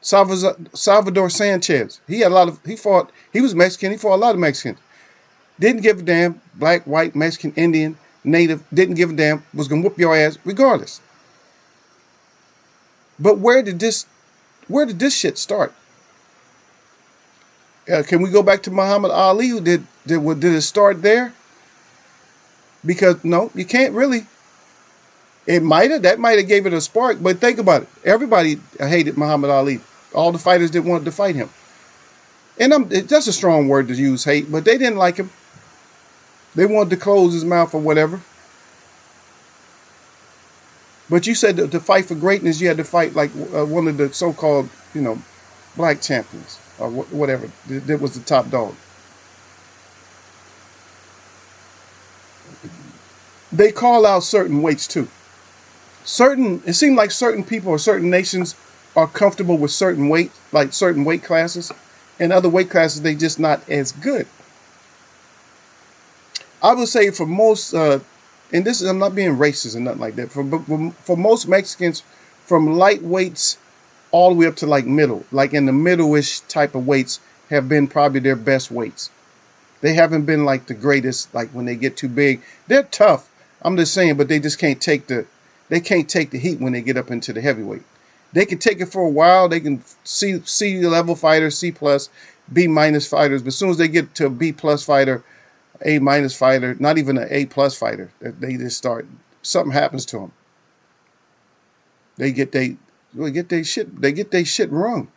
Salvador Sanchez, he was Mexican, he fought a lot of Mexicans. Didn't give a damn, black, white, Mexican, Indian, native, didn't give a damn, was going to whoop your ass regardless. But where did this shit start? Can we go back to Muhammad Ali? Did it start there? Because no, you can't really. That might have gave it a spark, but think about it. Everybody hated Muhammad Ali. All the fighters that wanted to fight him. And that's a strong word to use, hate, but they didn't like him. They wanted to close his mouth or whatever. But you said to fight for greatness, you had to fight like one of the so-called, black champions or whatever. That was the top dog. They call out certain weights too. It seemed like certain people or certain nations are comfortable with certain weight, like certain weight classes, and other weight classes they just not as good. I would say for most, and this is, I'm not being racist or nothing like that. For most Mexicans, from lightweights all the way up to like middle, like in the middle-ish type of weights, have been probably their best weights. They haven't been like the greatest, like when they get too big. They're tough. I'm just saying, but they just can't take the heat when they get up into the heavyweight. They can take it for a while. They can C level fighters, C plus, B minus fighters. But as soon as they get to a B plus fighter, A minus fighter, not even an A plus fighter, they just start, something happens to them. They get their shit wrong.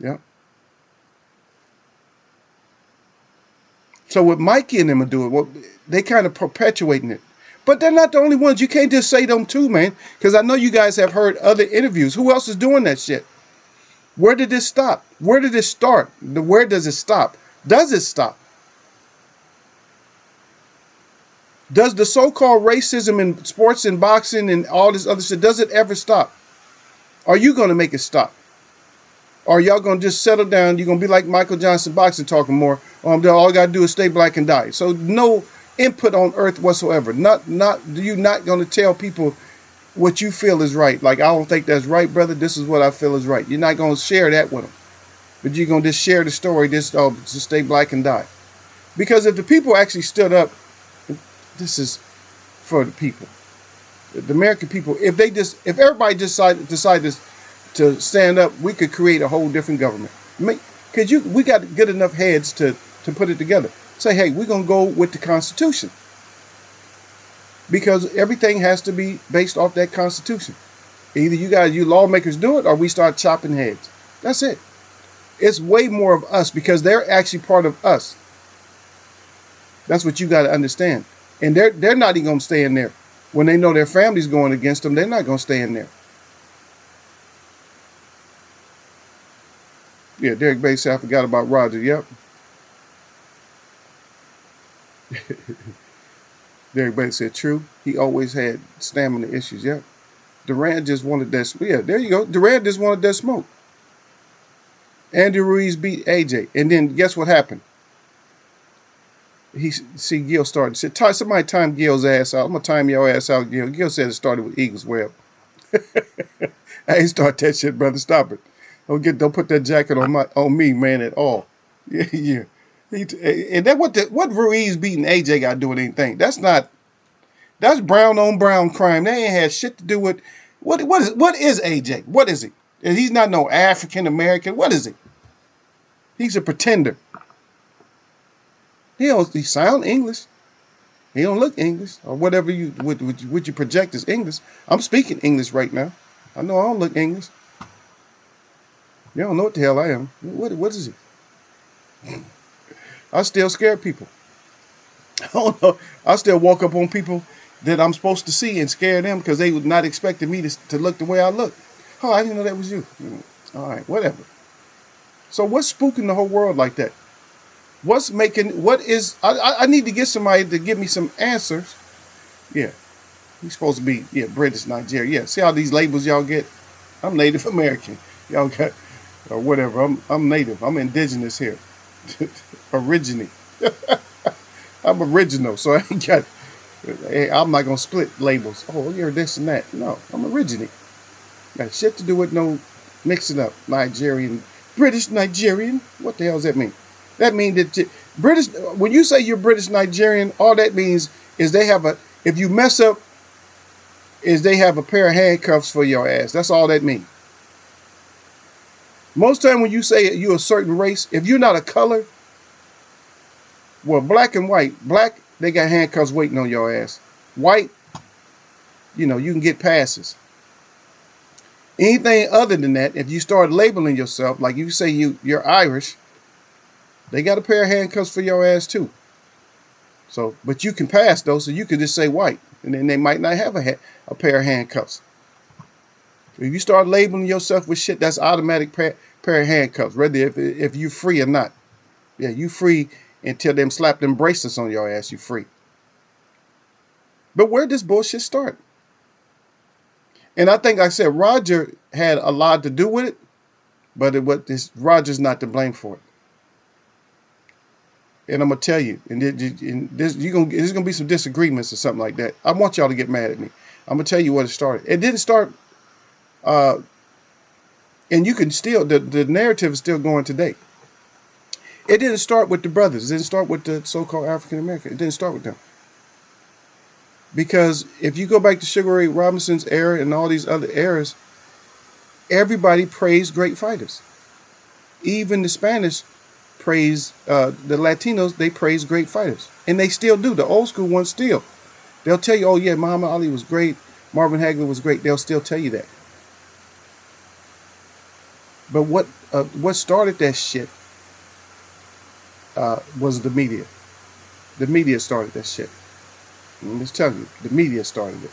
Yeah. So what Mikey and them are doing, well, they kind of perpetuating it. But they're not the only ones. You can't just say them too, man. Because I know you guys have heard other interviews. Who else is doing that shit? Where did this stop? Where did it start? Where does it stop? Does it stop? Does the so-called racism in sports and boxing and all this other shit, does it ever stop? Are you going to make it stop? Or are y'all going to just settle down? You're going to be like Michael Johnson boxing talking more. All I got to do is stay black and die. So no input on earth whatsoever. You're not going to tell people what you feel is right. Like, I don't think that's right, brother. This is what I feel is right. You're not going to share that with them. But you're going to just share the story, just stay black and die. Because if the people actually stood up, this is for the people, the American people. If everybody decided to stand up, we could create a whole different government. Because we got good enough heads to put it together. Say, hey, we're going to go with the Constitution. Because everything has to be based off that Constitution. Either you lawmakers do it, or we start chopping heads. That's it. It's way more of us, because they're actually part of us. That's what you got to understand. And they're not even going to stay in there. When they know their family's going against them, they're not going to stay in there. Yeah, Derek Bates said, I forgot about Roger. Yep. Derek Bates said, true. He always had stamina issues. Yep. Durant just wanted that. Yeah, there you go. Durant just wanted that smoke. Andy Ruiz beat AJ. And then guess what happened? Gil started. Said, somebody time Gil's ass out. I'm going to time your ass out, Gil. Gil said it started with Eagles Web. I ain't start that shit, brother. Stop it. Don't put that jacket on me, man, at all. Yeah, yeah. And that what Ruiz beating AJ got to do with anything? That's brown on brown crime. They ain't had shit to do with what is AJ? What is he? He's not no African American. What is he? He's a pretender. He sound English. He don't look English, or whatever what you project as English. I'm speaking English right now. I know I don't look English. You don't know what the hell I am. What is he? I still scare people. I don't know. I still walk up on people that I'm supposed to see and scare them because they were not expecting me to look the way I look. Oh, I didn't know that was you. All right, whatever. So what's spooking the whole world like that? I need to get somebody to give me some answers. Yeah. He's supposed to be, British, Nigeria. Yeah, see how these labels y'all get? I'm Native American. Y'all got, or whatever. I'm Native. I'm indigenous here. Originate. I'm original, so I ain't got, I'm not going to split labels. Oh, you're this and that. No, I'm originate. Got shit to do with no mixing up. Nigerian, British Nigerian. What the hell does that mean? That means that British, when you say you're British Nigerian, all that means is if you mess up, is they have a pair of handcuffs for your ass. That's all that means. Most time when you say you're a certain race, if you're not a color, well, black and white. Black, they got handcuffs waiting on your ass. White, you can get passes. Anything other than that, if you start labeling yourself, like you say you're Irish, they got a pair of handcuffs for your ass too. So, but you can pass though, so you can just say white, and then they might not have a pair of handcuffs. If you start labeling yourself with shit, that's automatic pair of handcuffs, whether if you free or not. Yeah, you free until them slap them bracelets on your ass, you free. But where did this bullshit start? And I think, like I said, Roger had a lot to do with it, but Roger's not to blame for it. And I'm gonna tell you, there's gonna be some disagreements or something like that. I want y'all to get mad at me. I'm gonna tell you what it started. It didn't start, and you can still the narrative is still going today. It didn't start with the brothers. It didn't start with the so-called African American. It didn't start with them. Because if you go back to Sugar Ray Robinson's era and all these other eras, everybody praised great fighters. Even the Spanish praise the Latinos, they praise great fighters, and they still do. The old school ones still, they'll tell you, oh yeah, Muhammad Ali was great, Marvin Hagler was great. They'll still tell you that. But what started that shit was the media. The media started that shit. I'm just telling you, the media started it.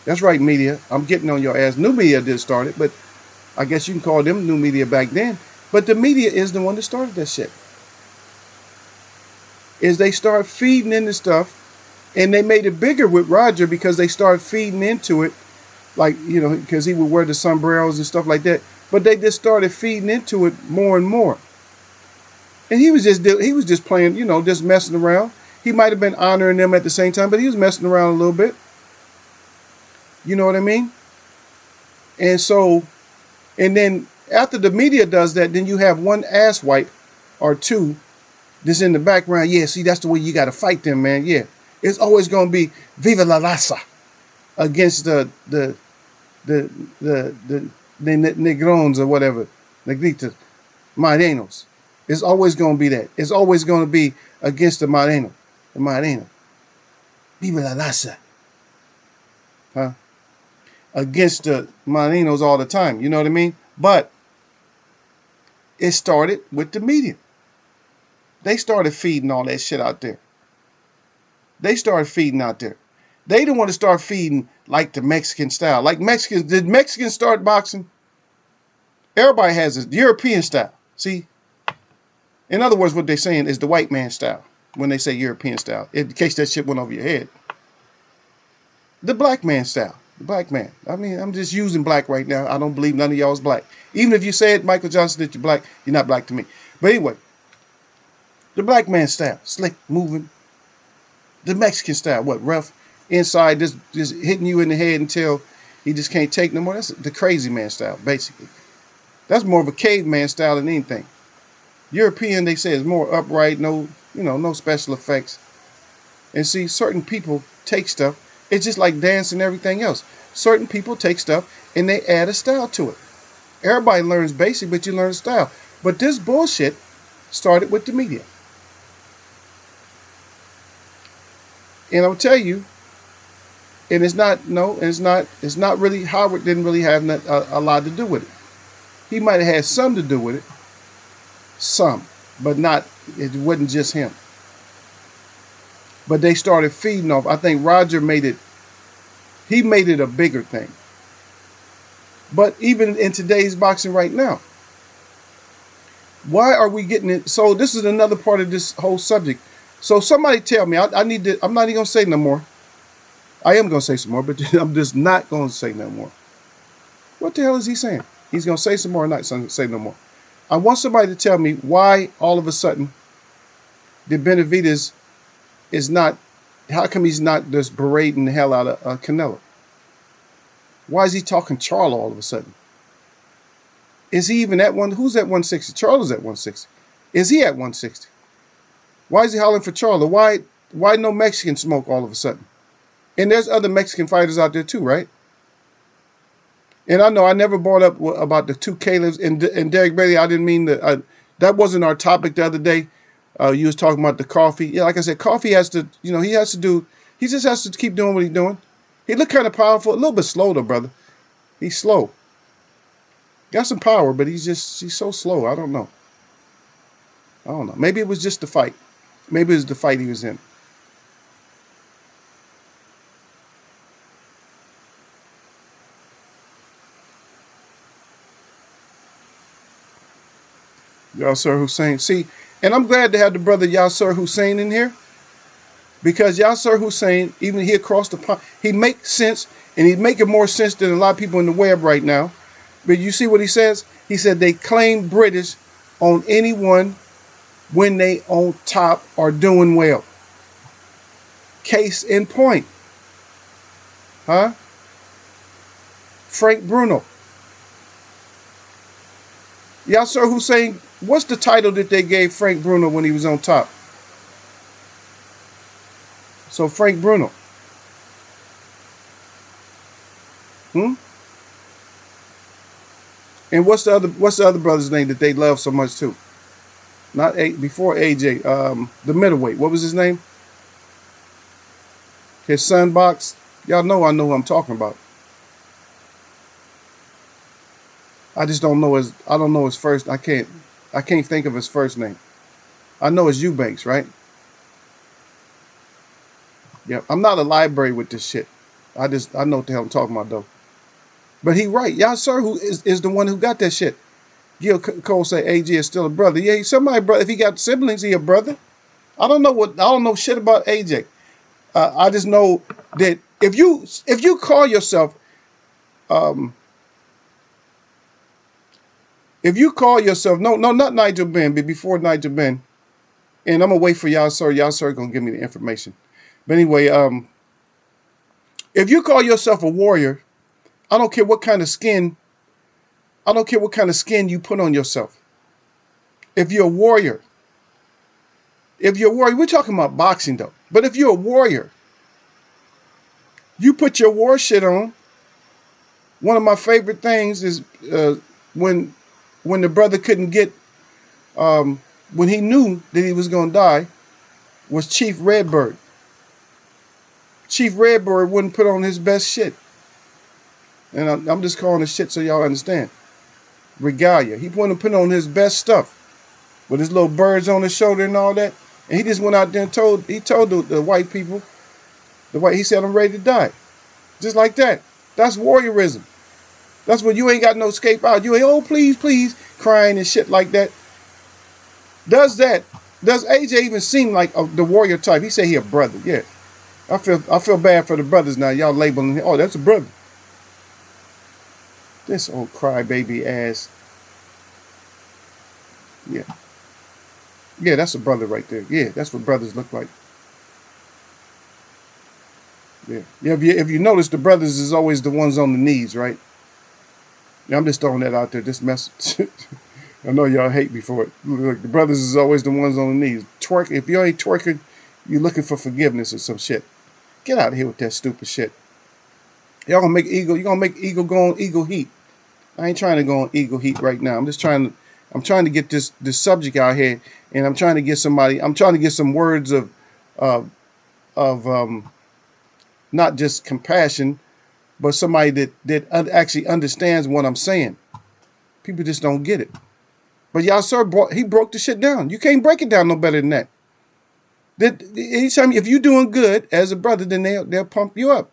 That's right, media. I'm getting on your ass. New media did start it, but I guess you can call them new media back then. But the media is the one that started that shit. is they start feeding into stuff, and they made it bigger with Roger because they started feeding into it, like, you know, because he would wear the sombreros and stuff like that. But they just started feeding into it more and more. And he was just playing, you know, just messing around. He might have been honoring them at the same time, but he was messing around a little bit. You know what I mean? And so, and then after the media does that, then you have one asswipe or two that's in the background. Yeah, see, that's the way you got to fight them, man. Yeah, it's always going to be Viva la Raza against the Negrones or whatever, Negritos, Morenos. It's always going to be that. It's always going to be against the Moreno. The Moreno. Viva la Raza. Huh? Against the Morenos all the time. You know what I mean? But it started with the media. They started feeding all that shit out there. They started feeding out there. They didn't want to start feeding like the Mexican style. Like Mexicans, did Mexicans start boxing? Everybody has a European style. See? In other words, what they're saying is the white man style when they say European style. In case that shit went over your head. The black man style. The black man. I mean, I'm just using black right now. I don't believe none of y'all is black. Even if you said, Michael Johnson, that you're black, you're not black to me. But anyway, the black man style. Slick, moving. The Mexican style. What? Rough. Inside, just hitting you in the head until he just can't take no more. That's the crazy man style, basically. That's more of a caveman style than anything. European, they say, is more upright, no, you know, no special effects. And see, certain people take stuff. It's just like dance and everything else. Certain people take stuff and they add a style to it. Everybody learns basic, but you learn a style. But this bullshit started with the media. And I'll tell you, and it's not really, Howard didn't really have a lot to do with it. He might have had some to do with it. Some, but not, it wasn't just him. But they started feeding off. I think Roger made it a bigger thing. But even in today's boxing right now, why are we getting it? So this is another part of this whole subject. So somebody tell me, I'm not even going to say no more. I am going to say some more, but I'm just not going to say no more. What the hell is he saying? He's going to say some more or not say no more. I want somebody to tell me why all of a sudden the Benavidez is not, how come he's not just berating the hell out of Canelo? Why is he talking Charlo all of a sudden? Is he even at one? Who's at 160? Charlo's at 160. Is he at 160? Why is he hollering for Charlo? Why no Mexican smoke all of a sudden? And there's other Mexican fighters out there too, right? And I know I never brought up about the two Calebs and Derek Bailey. I didn't mean that. That wasn't our topic the other day. You was talking about the Coffee. Yeah, like I said, Coffee has to, you know, he just has to keep doing what he's doing. He looked kind of powerful, a little bit slow though, brother. He's slow. Got some power, but he's so slow. I don't know. Maybe it was just the fight. Maybe it was the fight he was in. Yasser Hussein. See, and I'm glad to have the brother Yasser Hussein in here, because Yasser Hussein, even he across the pond, he makes sense, and he's making more sense than a lot of people in the web right now. But you see what he says? He said they claim British on anyone when they on top are doing well. Case in point. Huh? Frank Bruno. Yasser Hussein, what's the title that they gave Frank Bruno when he was on top? So Frank Bruno. And what's the other brother's name that they love so much too? Not before AJ, the middleweight. What was his name? His son boxed. Y'all know I know who I'm talking about. I just don't know his. I don't know his first. I can't think of his first name. I know it's Eubanks, right? Yeah. I'm not a library with this shit. I know what the hell I'm talking about though. But he right. Yasser who is the one who got that shit. Gil Cole say AJ is still a brother. Yeah, he's somebody brother. If he got siblings, he a brother. I don't know shit about AJ. I just know that if you call yourself no, not Nigel Ben, but before Nigel Ben, and I'm gonna wait for y'all sir. Y'all sir gonna give me the information. But anyway, if you call yourself a warrior, I don't care what kind of skin. I don't care what kind of skin you put on yourself. If you're a warrior, we're talking about boxing though. But if you're a warrior, you put your war shit on. One of my favorite things is when the brother couldn't get, when he knew that he was gonna die, was Chief Redbird. Chief Redbird wouldn't put on his best shit, and I'm just calling it shit so y'all understand. Regalia. He wouldn't put on his best stuff with his little birds on his shoulder and all that. And he just went out there and told the white people, he said, I'm ready to die. Just like that. That's warriorism. That's when you ain't got no escape out. You ain't, oh, please, please, crying and shit like that. Does AJ even seem like the warrior type? He said he a brother. Yeah. I feel bad for the brothers now. Y'all labeling him. Oh, that's a brother. This old crybaby ass. Yeah. Yeah, that's a brother right there. Yeah, that's what brothers look like. Yeah. Yeah, if you notice, the brothers is always the ones on the knees, right? Yeah, I'm just throwing that out there, this message. I know y'all hate me for it. Look, the brothers is always the ones on the knees. Twerk. If you ain't twerking, you're looking for forgiveness or some shit. Get out of here with that stupid shit. Y'all gonna make Eagle. You gonna make Eagle go on Eagle heat. I ain't trying to go on Eagle heat right now. I'm trying to get this subject out here, and I'm trying to get some words of not just compassion, but somebody that actually understands what I'm saying. People just don't get it. But y'all, sir, he broke the shit down. You can't break it down no better than that. Anytime, if you're doing good as a brother, then they'll pump you up.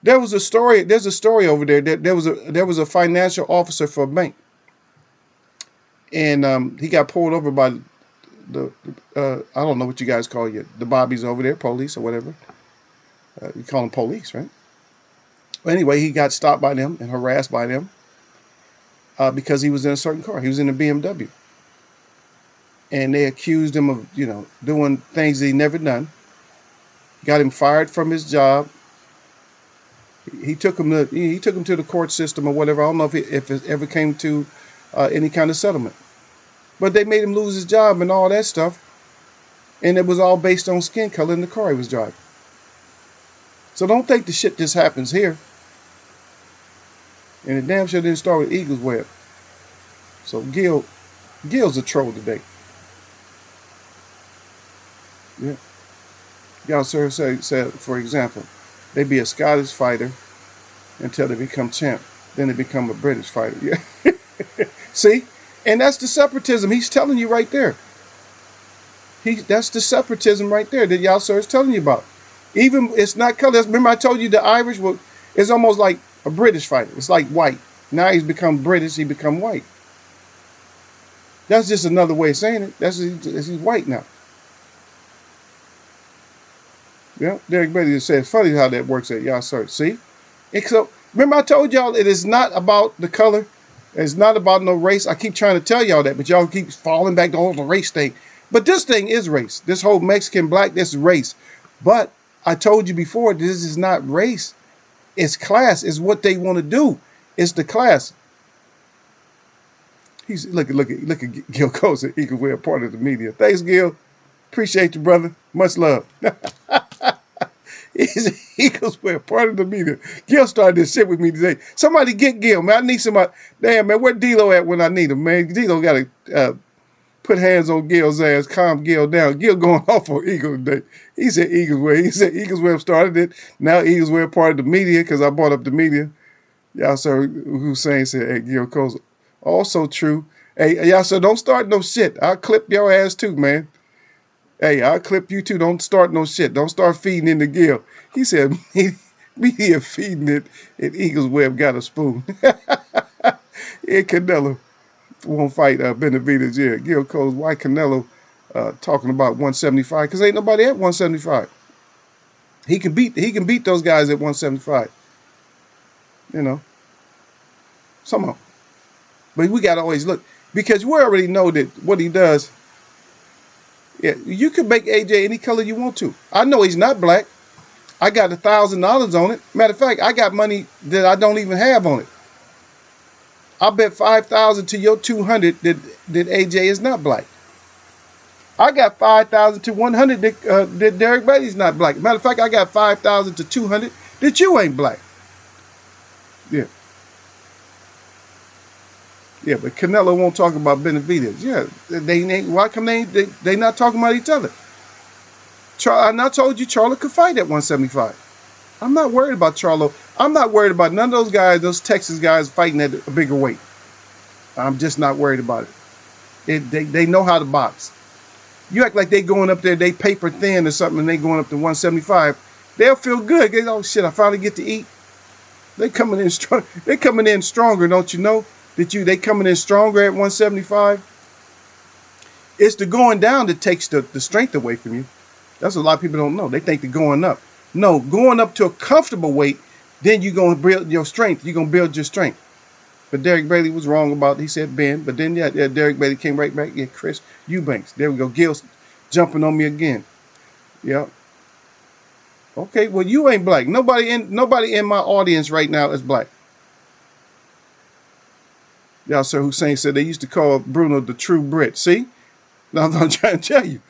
There's a story over there that there was a financial officer for a bank, and he got pulled over by the I don't know what you guys call the bobbies over there, police or whatever. You call them police, right? But anyway, he got stopped by them and harassed by them because he was in a certain car. He was in a BMW, and they accused him of doing things that he never done. Got him fired from his job. He took him to the court system or whatever. I don't know if it ever came to any kind of settlement. But they made him lose his job and all that stuff. And it was all based on skin color in the car he was driving. So don't think the shit just happens here. And it damn sure didn't start with Eagle's Web. So Gil's a troll today. Yeah. Y'all sir said, for example, they be a Scottish fighter until they become champ. Then they become a British fighter. Yeah. See? And that's the separatism. He's telling you right there. That's the separatism right there that y'all sir is telling you about. Even it's not color. Remember I told you the Irish it's almost like a British fighter. It's like white. Now he's become British, he become white. That's just another way of saying it. He's white now. Yeah, Derek Brady just said, funny how that works at y'all sir. See? So remember I told y'all it is not about the color. It's not about no race. I keep trying to tell y'all that, but y'all keep falling back to all the race thing. But this thing is race. This whole Mexican, black, this is race. But I told you before, this is not race. It's class. It's what they want to do. It's the class. He's look at Gil Costa, Eagle Way, part of the media. Thanks, Gil. Appreciate you, brother. Much love. He's Eagles Way, part of the media. Gil started this shit with me today. Somebody get Gil, man. I need somebody. Damn, man, where D-Lo at when I need him, man? D-Lo got to put hands on Gil's ass, calm Gil down. Gil going off on Eagle today. He said Eagles Way. He said Eagles Way started it. Now Eagles Way part of the media because I brought up the media. Y'all sir Hussein said, hey, Gil Coles. Also true. Hey, y'all sir, don't start no shit. I'll clip your ass too, man. Hey, I'll clip you too. Don't start no shit. Don't start feeding into Gil. He said, media feeding it, and Eagles Web got a spoon. Yeah, Canelo won't fight Benavidez. Yeah, Gil Coles. Why Canelo talking about 175 because ain't nobody at 175. He can beat those guys at 175. You know, somehow. But we gotta always look because we already know that what he does. Yeah, you can make AJ any color you want to. I know he's not black. I got $1,000 on it. Matter of fact, I got money that I don't even have on it. I bet 5,000 to your 200 that AJ is not black. I got 5,000 to 100 that Derek Bailey's not black. Matter of fact, I got 5,000 to 200 that you ain't black. Yeah. Yeah, but Canelo won't talk about Benavidez. Yeah, why come they not talking about each other? I told you Charlo could fight at 175. I'm not worried about Charlo. I'm not worried about none of those guys, those Texas guys fighting at a bigger weight. I'm just not worried about it. They know how to box. You act like they going up there, they paper thin or something, and they going up to 175. They'll feel good. They oh shit, I finally get to eat. They coming in strong. They coming in stronger, don't you know? They coming in stronger at 175. It's the going down that takes the strength away from you. That's what a lot of people don't know. They think they're going up. No, going up to a comfortable weight, then you're going to build your strength. You're going to build your strength. But Derek Bailey was wrong about it. He said Ben. But then, yeah, Derek Bailey came right back. Yeah, Chris Eubanks. There we go. Gil's jumping on me again. Yeah. Okay, well, you ain't black. Nobody in my audience right now is black. Yasser Hussein said they used to call Bruno the true Brit. See? Now I'm trying to tell you.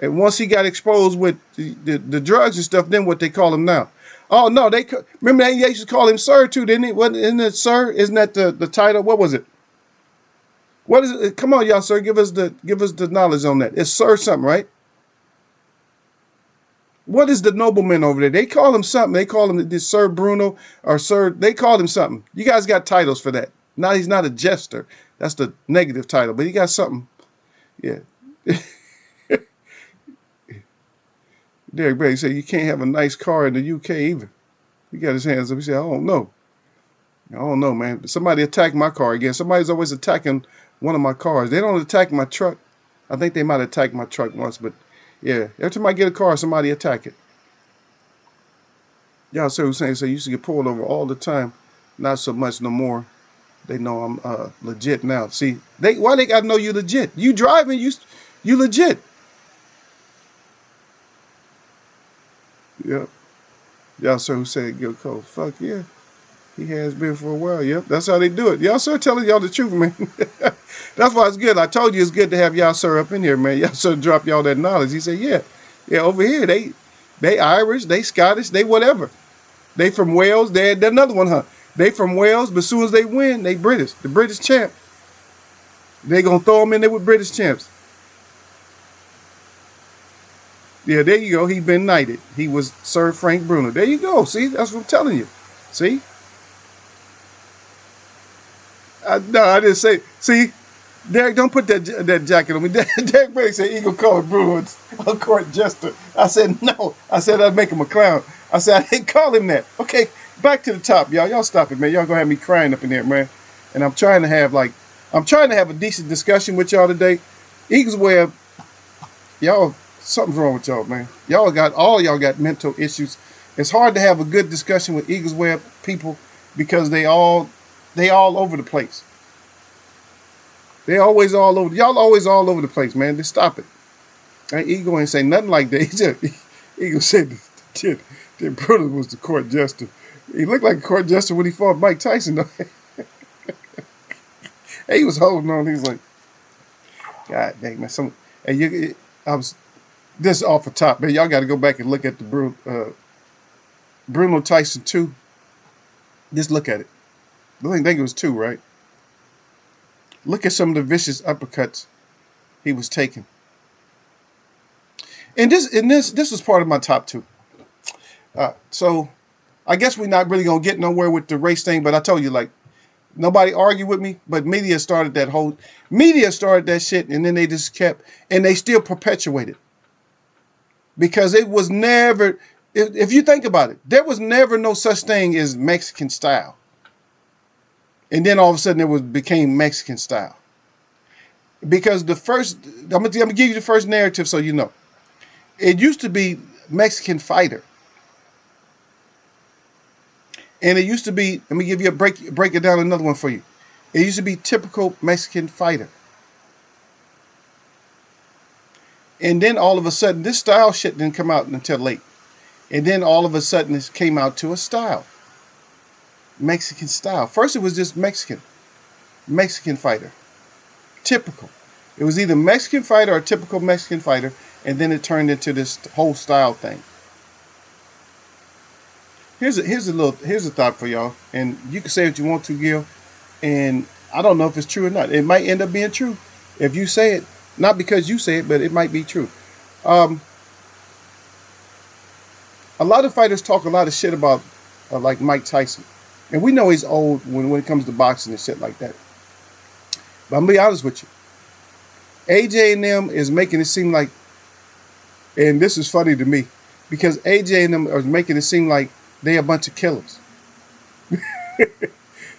And once he got exposed with the drugs and stuff, then what they call him now? Oh no, remember they used to call him Sir too, didn't it? Isn't it Sir? Isn't that the title? What was it? What is it? Come on, y'all, sir, give us the knowledge on that. It's Sir something, right? What is the nobleman over there? They call him something. They call him this Sir Bruno or Sir. They called him something. You guys got titles for that. Now he's not a jester. That's the negative title, but he got something. Yeah. Derek Bailey said you can't have a nice car in the UK either. He got his hands up. He said, I don't know, man. Somebody attacked my car again. Somebody's always attacking one of my cars. They don't attack my truck. I think they might have attacked my truck once, but yeah, every time I get a car, somebody attack it. Y'all see what I'm saying? So I used to get pulled over all the time. Not so much no more. They know I'm legit now. See, why they gotta know you legit? You driving, you legit. Yep. Y'all sir who said Gil Cole. Fuck yeah. He has been for a while. Yep. That's how they do it. Y'all sir telling y'all the truth, man. That's why it's good. I told you it's good to have y'all sir up in here, man. Y'all sir drop y'all that knowledge. He said, yeah. Yeah, over here, they Irish, they Scottish, they whatever. They from Wales. They're another one, huh? They from Wales, but as soon as they win, they British. The British champ. They gonna throw them in there with British champs. Yeah, there you go. He been knighted. He was Sir Frank Bruno. There you go. See, that's what I'm telling you. See? No, I didn't say. See, Derek, don't put that jacket on me. Derek Bailey said Eagle called Bruno a court jester. I said no. I said I'd make him a clown. I said I didn't call him that. Okay, back to the top, y'all. Y'all stop it, man. Y'all gonna have me crying up in here, man. And I'm trying to have a decent discussion with y'all today. Eagles Web, y'all, something's wrong with y'all, man. Y'all got mental issues. It's hard to have a good discussion with Eagles Web people because they all over the place. They always all over. Y'all always all over the place, man. Just stop it. Eagle ain't say nothing like that. Eagle said that Bruno was the court jester. He looked like a court jester when he fought Mike Tyson, though. He was holding on. He was like, God dang, man. I was this off the top, man. Y'all got to go back and look at the Bruno Tyson 2. Just look at it. I think it was 2, right? Look at some of the vicious uppercuts he was taking. And this was part of my top 2. So I guess we're not really gonna get nowhere with the race thing, but I told you, like, nobody argued with me, but media started that shit, and then they just kept, and they still perpetuated. Because it was never, if you think about it, there was never no such thing as Mexican style. And then all of a sudden became Mexican style. Because the first, I'm gonna give you the first narrative so you know. It used to be Mexican fighter, and it used to be. Let me give you a break it down another one for you. It used to be typical Mexican fighter, and then all of a sudden, this style shit didn't come out until late, and then all of a sudden, it came out to a style, Mexican style. First, it was just Mexican fighter, typical. It was either Mexican fighter or typical Mexican fighter, and then it turned into this whole style thing. Here's a thought for y'all, and you can say what you want to, Gil. And I don't know if it's true or not. It might end up being true if you say it, not because you say it, but it might be true. Um, a lot of fighters talk a lot of shit about like Mike Tyson, and we know he's old when it comes to boxing and shit like that. But I'm gonna be honest with you, AJ and them is making it seem like, and this is funny to me, because AJ and them are making it seem like they a bunch of killers.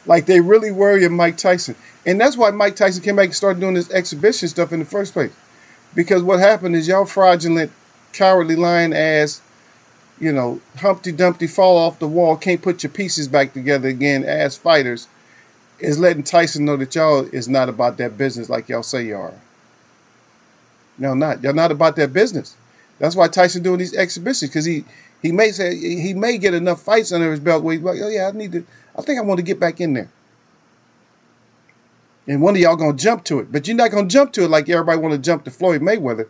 Like they really worry Mike Tyson. And that's why Mike Tyson came back and started doing this exhibition stuff in the first place. Because what happened is y'all fraudulent, cowardly, lying ass, Humpty Dumpty fall off the wall, can't put your pieces back together again ass fighters is letting Tyson know that y'all is not about that business like y'all say you are. No, not. Y'all not about that business. That's why Tyson doing these exhibitions, because he may get enough fights under his belt where he's like, oh yeah, I think I want to get back in there. And one of y'all gonna jump to it, but you're not gonna jump to it like everybody want to jump to Floyd Mayweather.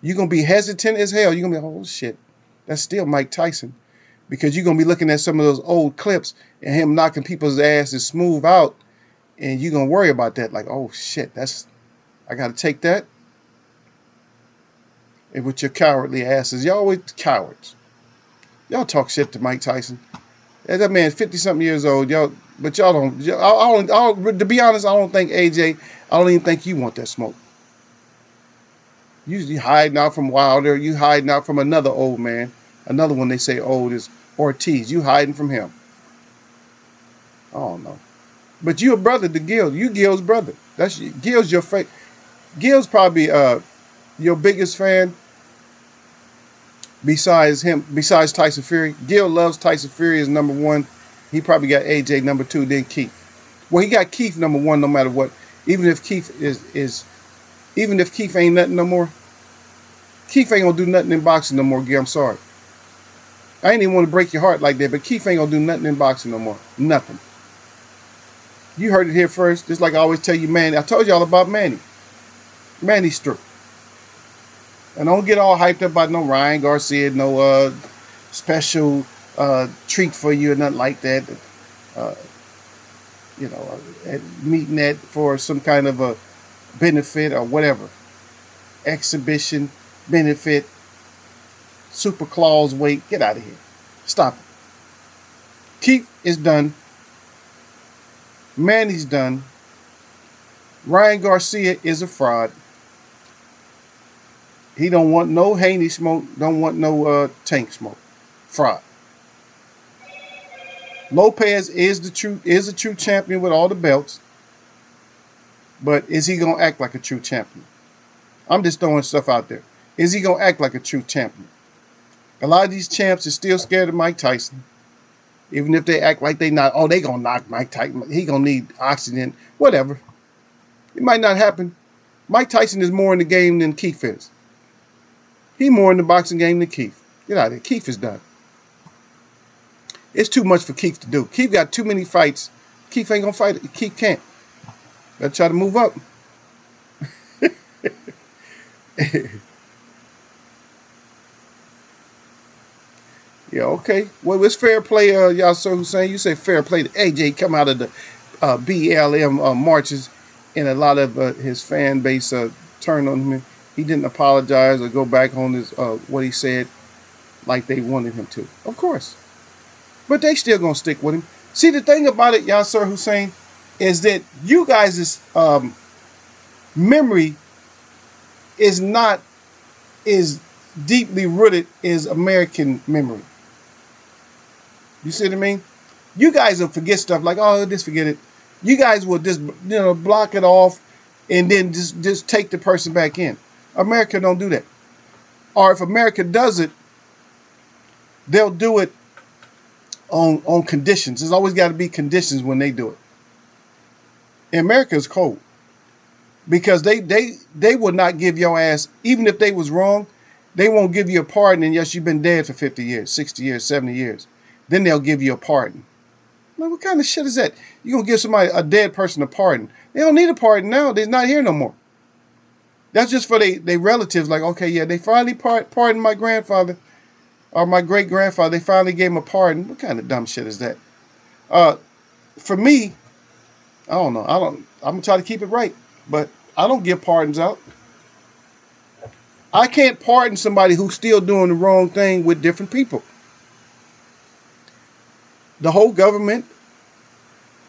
You're gonna be hesitant as hell. You're gonna be, oh shit, that's still Mike Tyson, because you're gonna be looking at some of those old clips and him knocking people's asses smooth out, and you're gonna worry about that. Like, oh shit, I gotta take that. And with your cowardly asses, y'all always cowards. Y'all talk shit to Mike Tyson. That man's 50-something years old, but y'all don't. To be honest, I don't think AJ. I don't even think you want that smoke. You hiding out from Wilder. You hiding out from another old man. Another one they say old is Ortiz. You hiding from him. I don't know. But you a brother to Gil. You Gil's brother. Gil's your fake. Gil's probably your biggest fan. Besides Tyson Fury. Gil loves Tyson Fury as number one. He probably got AJ number two, then Keith. Well, he got Keith number one no matter what. Even if Keith even if Keith ain't nothing no more, Keith ain't gonna do nothing in boxing no more, Gil. I'm sorry. I ain't even want to break your heart like that, but Keith ain't gonna do nothing in boxing no more. Nothing. You heard it here first. Just like I always tell you, Manny. I told y'all about Manny. Manny's through. And don't get all hyped up about no Ryan Garcia, no special treat for you or nothing like that. Meeting that for some kind of a benefit or whatever. Exhibition, benefit, super claws weight. Get out of here. Stop it. Keith is done. Manny's done. Ryan Garcia is a fraud. He don't want no Haney smoke. Don't want no Tank smoke. Fraud. Lopez is a true champion with all the belts. But is he gonna act like a true champion? I'm just throwing stuff out there. Is he gonna act like a true champion? A lot of these champs are still scared of Mike Tyson. Even if they act like they not, oh, they gonna knock Mike Tyson. He gonna need oxygen. Whatever. It might not happen. Mike Tyson is more in the game than Keith is. He more in the boxing game than Keith. Get out of here. Keith is done. It's too much for Keith to do. Keith got too many fights. Keith ain't gonna fight it. Keith can't. Better try to move up. Yeah, okay. Well, it's fair play, Yasser Hussein. You say fair play to AJ come out of the BLM marches, and a lot of his fan base turned on him. He didn't apologize or go back on his what he said like they wanted him to. Of course. But they still going to stick with him. See, the thing about it, Yasser Hussein, is that you guys' memory is not as deeply rooted as American memory. You see what I mean? You guys will forget stuff like, oh, just forget it. You guys will just, block it off. and then just take the person back in. America don't do that. Or if America does it, they'll do it on conditions. There's always got to be conditions when they do it. And America is cold because they will not give your ass, even if they was wrong, they won't give you a pardon unless you've been dead for 50 years, 60 years, 70 years. Then they'll give you a pardon. Like, what kind of shit is that? You gonna give somebody, a dead person, a pardon? They don't need a pardon now. They're not here no more. That's just for they relatives. Like, okay, yeah, they finally pardoned my grandfather or my great grandfather. They finally gave him a pardon. What kind of dumb shit is that? For me, I don't know. I'm gonna try to keep it right, but I don't give pardons out. I can't pardon somebody who's still doing the wrong thing with different people. The whole government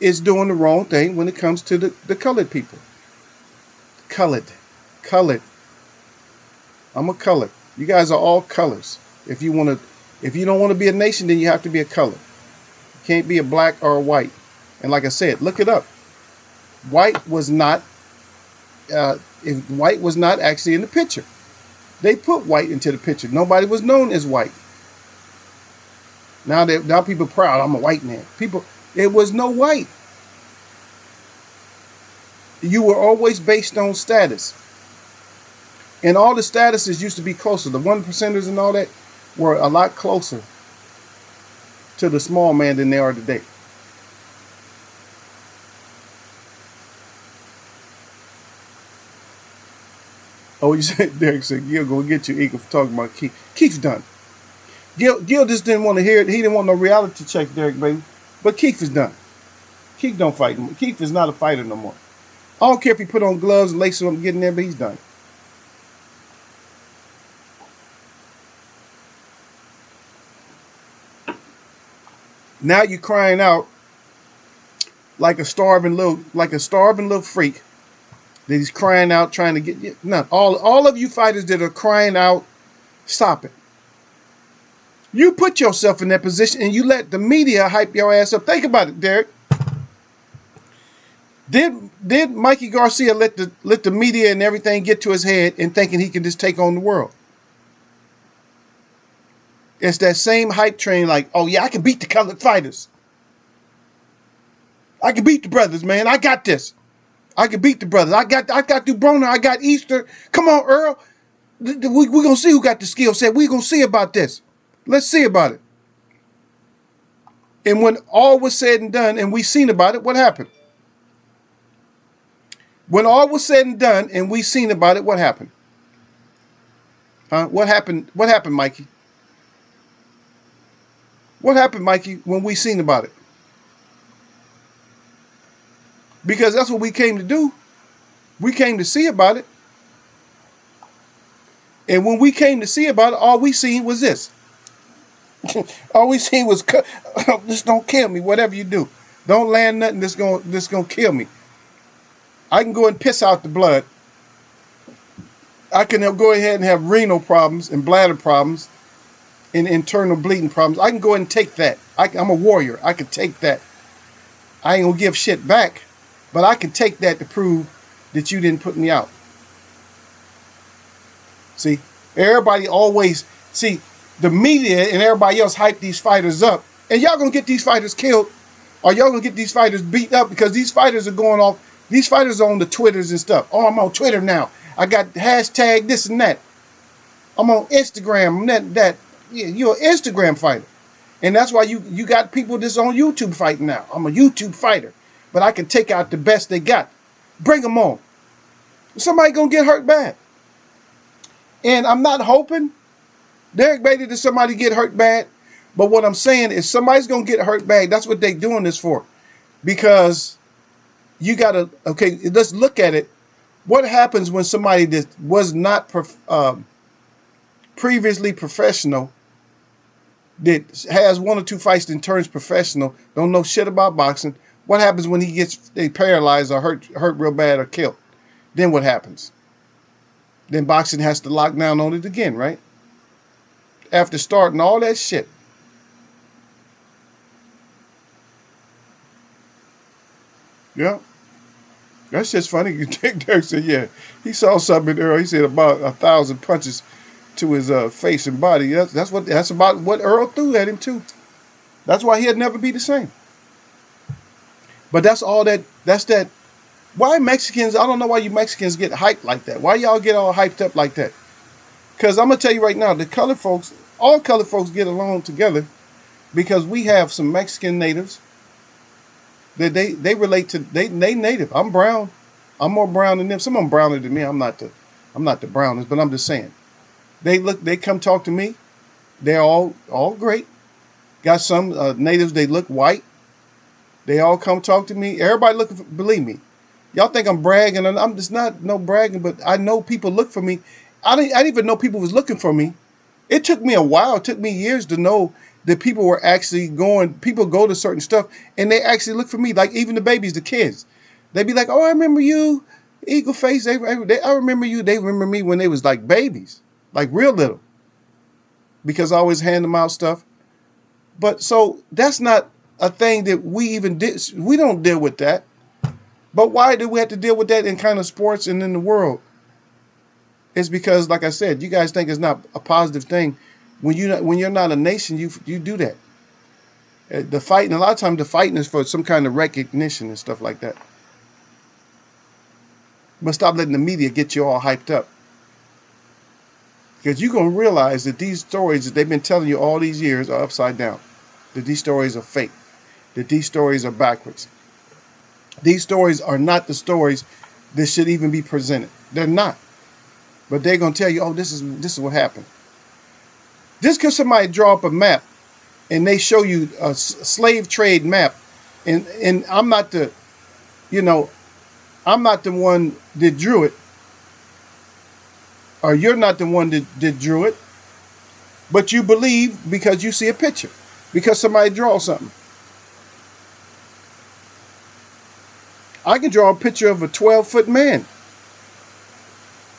is doing the wrong thing when it comes to the colored people. Colored. I'm a colored. You guys are all colors. If you don't want to be a nation, then you have to be a color. You can't be a black or a white. And like I said, look it up. White was not actually in the picture. They put white into the picture. Nobody was known as white. Now people are proud. I'm a white man. It was no white. You were always based on status. And all the statuses used to be closer. The 1%ers and all that were a lot closer to the small man than they are today. Oh, you said, Derek said, Gil gonna get you equal for talking about Keith. Keith's done. Gil just didn't want to hear it. He didn't want no reality check, Derek, baby. But Keith is done. Keith don't fight anymore. Keith is not a fighter no more. I don't care if he put on gloves and laces and get in there, but he's done. Now you're crying out like a starving little freak that he's crying out trying to get you. No, all of you fighters that are crying out, stop it. You put yourself in that position and you let the media hype your ass up. Think about it, Derek. Did Mikey Garcia let the media and everything get to his head and thinking he can just take on the world? It's that same hype train like, oh yeah, I can beat the colored fighters. I can beat the brothers, man. I got this. I can beat the brothers. I got Dubrona. I got Easter. Come on, Earl. We're going to see who got the skill set. We're going to see about this. Let's see about it. And when all was said and done and we seen about it, what happened? When all was said and done and we seen about it, what happened? What happened? What happened, Mikey? What happened, Mikey, when we seen about it? Because that's what we came to do. We came to see about it. And when we came to see about it, all we seen was this. All we seen was, just don't kill me, whatever you do. Don't land nothing that's gonna kill me. I can go and piss out the blood. I can go ahead and have renal problems and bladder problems and internal bleeding problems. I can go ahead and take that. I'm a warrior. I can take that. I ain't gonna give shit back, but I can take that to prove that you didn't put me out. See, everybody always, the media and everybody else hype these fighters up. And y'all gonna get these fighters killed, or y'all gonna get these fighters beat up because these fighters are going off. These fighters are on the Twitters and stuff. Oh, I'm on Twitter now. I got hashtag this and that. I'm on Instagram. That. Yeah, you're an Instagram fighter. And that's why you got people that's on YouTube fighting now. I'm a YouTube fighter. But I can take out the best they got. Bring them on. Somebody gonna get hurt bad. And I'm not hoping, Derek Beatty, that somebody get hurt bad. But what I'm saying is somebody's gonna get hurt bad. That's what they doing this for. Because you gotta, okay, let's look at it. What happens when somebody that was not previously professional, that has one or two fights, then turns professional, don't know shit about boxing? What happens when he gets paralyzed or hurt real bad or killed? Then what happens? Then boxing has to lock down on it again, right? After starting all that shit. Yeah. That's just funny. Derek said, yeah, he saw something in Earl. He said about 1,000 punches to his face and body. That's about what Earl threw at him too. That's why he'd never be the same. But that's all that. That's that. Why Mexicans? I don't know why you Mexicans get hyped like that. Why y'all get all hyped up like that? Because I'm gonna tell you right now, the colored folks, all colored folks get along together because we have some Mexican natives that they relate to. They native. I'm brown. I'm more brown than them. Some of them browner than me. I'm not the brownest, but I'm just saying. They come talk to me. They're all great. Got some natives. They look white. They all come talk to me. Everybody looking for, believe me. Y'all think I'm bragging, and I'm just not no bragging, but I know people look for me. I didn't even know people was looking for me. It took me a while. It took me years to know that people were actually going. People go to certain stuff, and they actually look for me. Like even the babies, the kids. They be like, "Oh, I remember you, Eagle Face. I remember you. They remember me when they was like babies, like real little, because I always hand them out stuff. But so that's not a thing that we even did. We don't deal with that. But why do we have to deal with that in kind of sports and in the world? It's because, like I said, you guys think it's not a positive thing. When you're not a nation, you do that. The fighting, a lot of times the fighting is for some kind of recognition and stuff like that. But stop letting the media get you all hyped up. Because you're going to realize that these stories that they've been telling you all these years are upside down. That these stories are fake. That these stories are backwards. These stories are not the stories that should even be presented. They're not. But they're going to tell you, oh, this is what happened. Just because somebody draw up a map and they show you a slave trade map, and I'm not the, I'm not the one that drew it, or you're not the one that drew it, but you believe because you see a picture, because somebody draws something. I can draw a picture of a 12-foot man.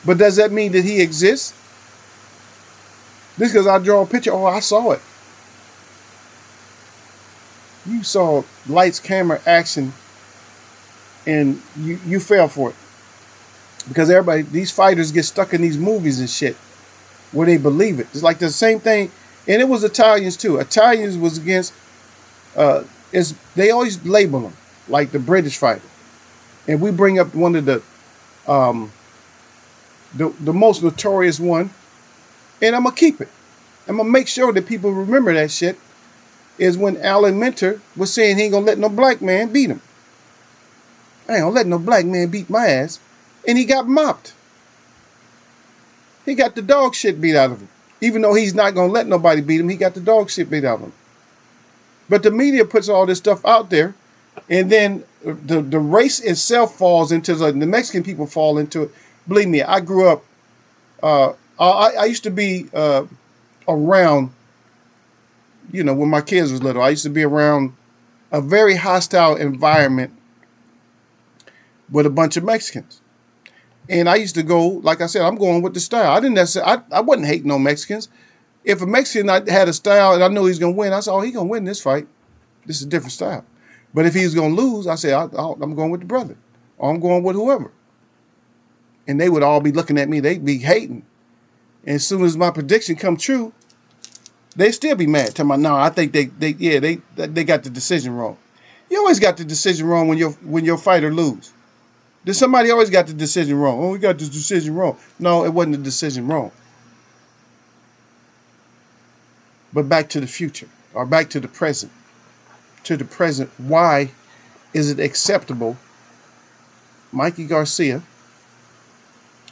But does that mean that he exists? Just because I draw a picture, oh, I saw it. You saw lights, camera, action, and you fell for it. Because everybody, these fighters get stuck in these movies and shit where they believe it. It's like the same thing, and it was Italians too. Italians was against, they always label them like the British fighter. And we bring up one of the most notorious one, and I'm going to keep it. I'm going to make sure that people remember that shit, is when Alan Minter was saying he ain't going to let no black man beat him. I ain't going to let no black man beat my ass. And he got mopped. He got the dog shit beat out of him. Even though he's not going to let nobody beat him, he got the dog shit beat out of him. But the media puts all this stuff out there, and then the race itself falls into the Mexican people fall into it. Believe me, I grew up. I used to be around. When my kids was little, I used to be around a very hostile environment with a bunch of Mexicans, and I used to go. Like I said, I'm going with the style. I didn't necessarily. I wasn't hating no Mexicans. If a Mexican had a style and I knew he was gonna win, I said, "Oh, he's gonna win this fight. This is a different style." But if he was gonna lose, I said, "I'm going with the brother, or I'm going with whoever." And they would all be looking at me. They'd be hating. And as soon as my prediction come true, they'd still be mad. Tell me, no, I think they got the decision wrong. You always got the decision wrong when your fighter lose. Did somebody always got the decision wrong? Oh, we got the decision wrong. No, it wasn't the decision wrong. But back to the future, or back to the present. To the present, why is it acceptable? Mikey Garcia.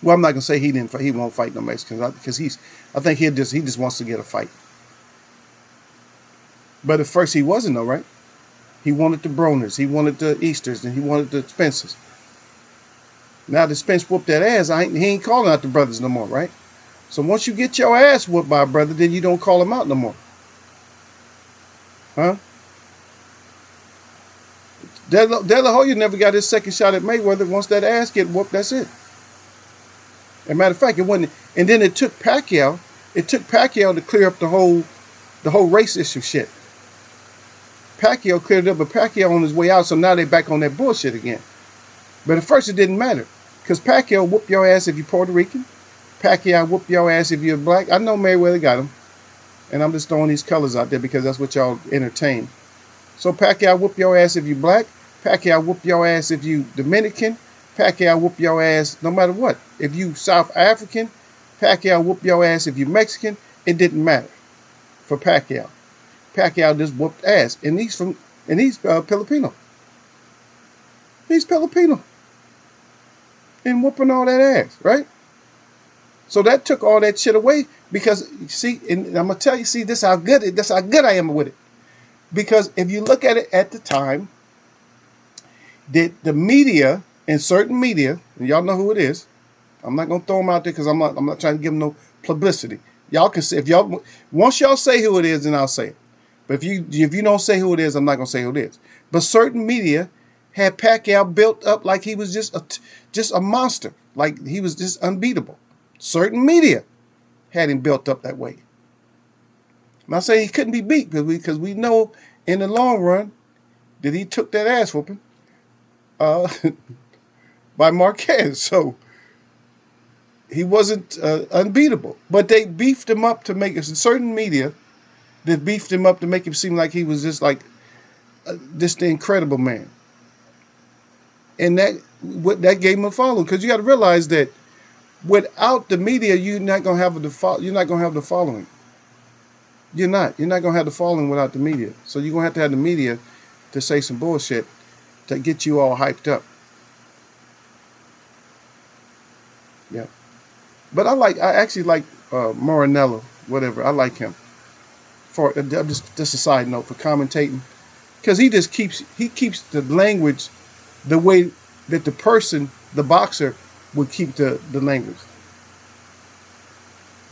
Well, I'm not gonna say he won't fight no Mexicans because I think he just wants to get a fight. But at first he wasn't though, right? He wanted the Broners, he wanted the Easters, and he wanted the Spencers. Now that Spence whooped that ass, he ain't calling out the brothers no more, right? So once you get your ass whooped by a brother, then you don't call him out no more. Huh? De La Hoya never got his second shot at Mayweather. Once that ass get whooped, that's it. As a matter of fact, it wasn't. And then it took Pacquiao to clear up the whole race issue shit. Pacquiao cleared it up, but Pacquiao on his way out, so now they back on that bullshit again. But at first it didn't matter. Because Pacquiao whoop your ass if you're Puerto Rican. Pacquiao whoop your ass if you're black. I know Mayweather got him. And I'm just throwing these colors out there because that's what y'all entertain. So Pacquiao whoop your ass if you black. Pacquiao whoop your ass if you Dominican. Pacquiao whoop your ass no matter what. If you South African, Pacquiao whoop your ass if you Mexican. It didn't matter for Pacquiao. Pacquiao just whooped ass. And he's Filipino. He's Filipino. And whooping all that ass, right? So that took all that shit away because, see, and I'm going to tell you, see, that's how good I am with it. Because if you look at it at the time, the media, and certain media, and y'all know who it is. I'm not going to throw them out there because I'm not trying to give them no publicity. Y'all can say, once y'all say who it is, then I'll say it. But if you don't say who it is, I'm not going to say who it is. But certain media had Pacquiao built up like he was just a monster, like he was just unbeatable. Certain media had him built up that way. I'm not saying he couldn't be beat because we know in the long run that he took that ass whooping by Marquez. So he wasn't unbeatable. But they beefed him up to make it, certain media that beefed him up to make him seem like he was just like just the incredible man. And that gave him a following, because you got to realize that without the media, you're not gonna have the following. You're not gonna have the following without the media. So you're gonna have the media to say some bullshit to get you all hyped up. Yeah, but I actually like Maranello, whatever. I like him for just a side note for commentating, because he keeps the language the way that the boxer would keep the language.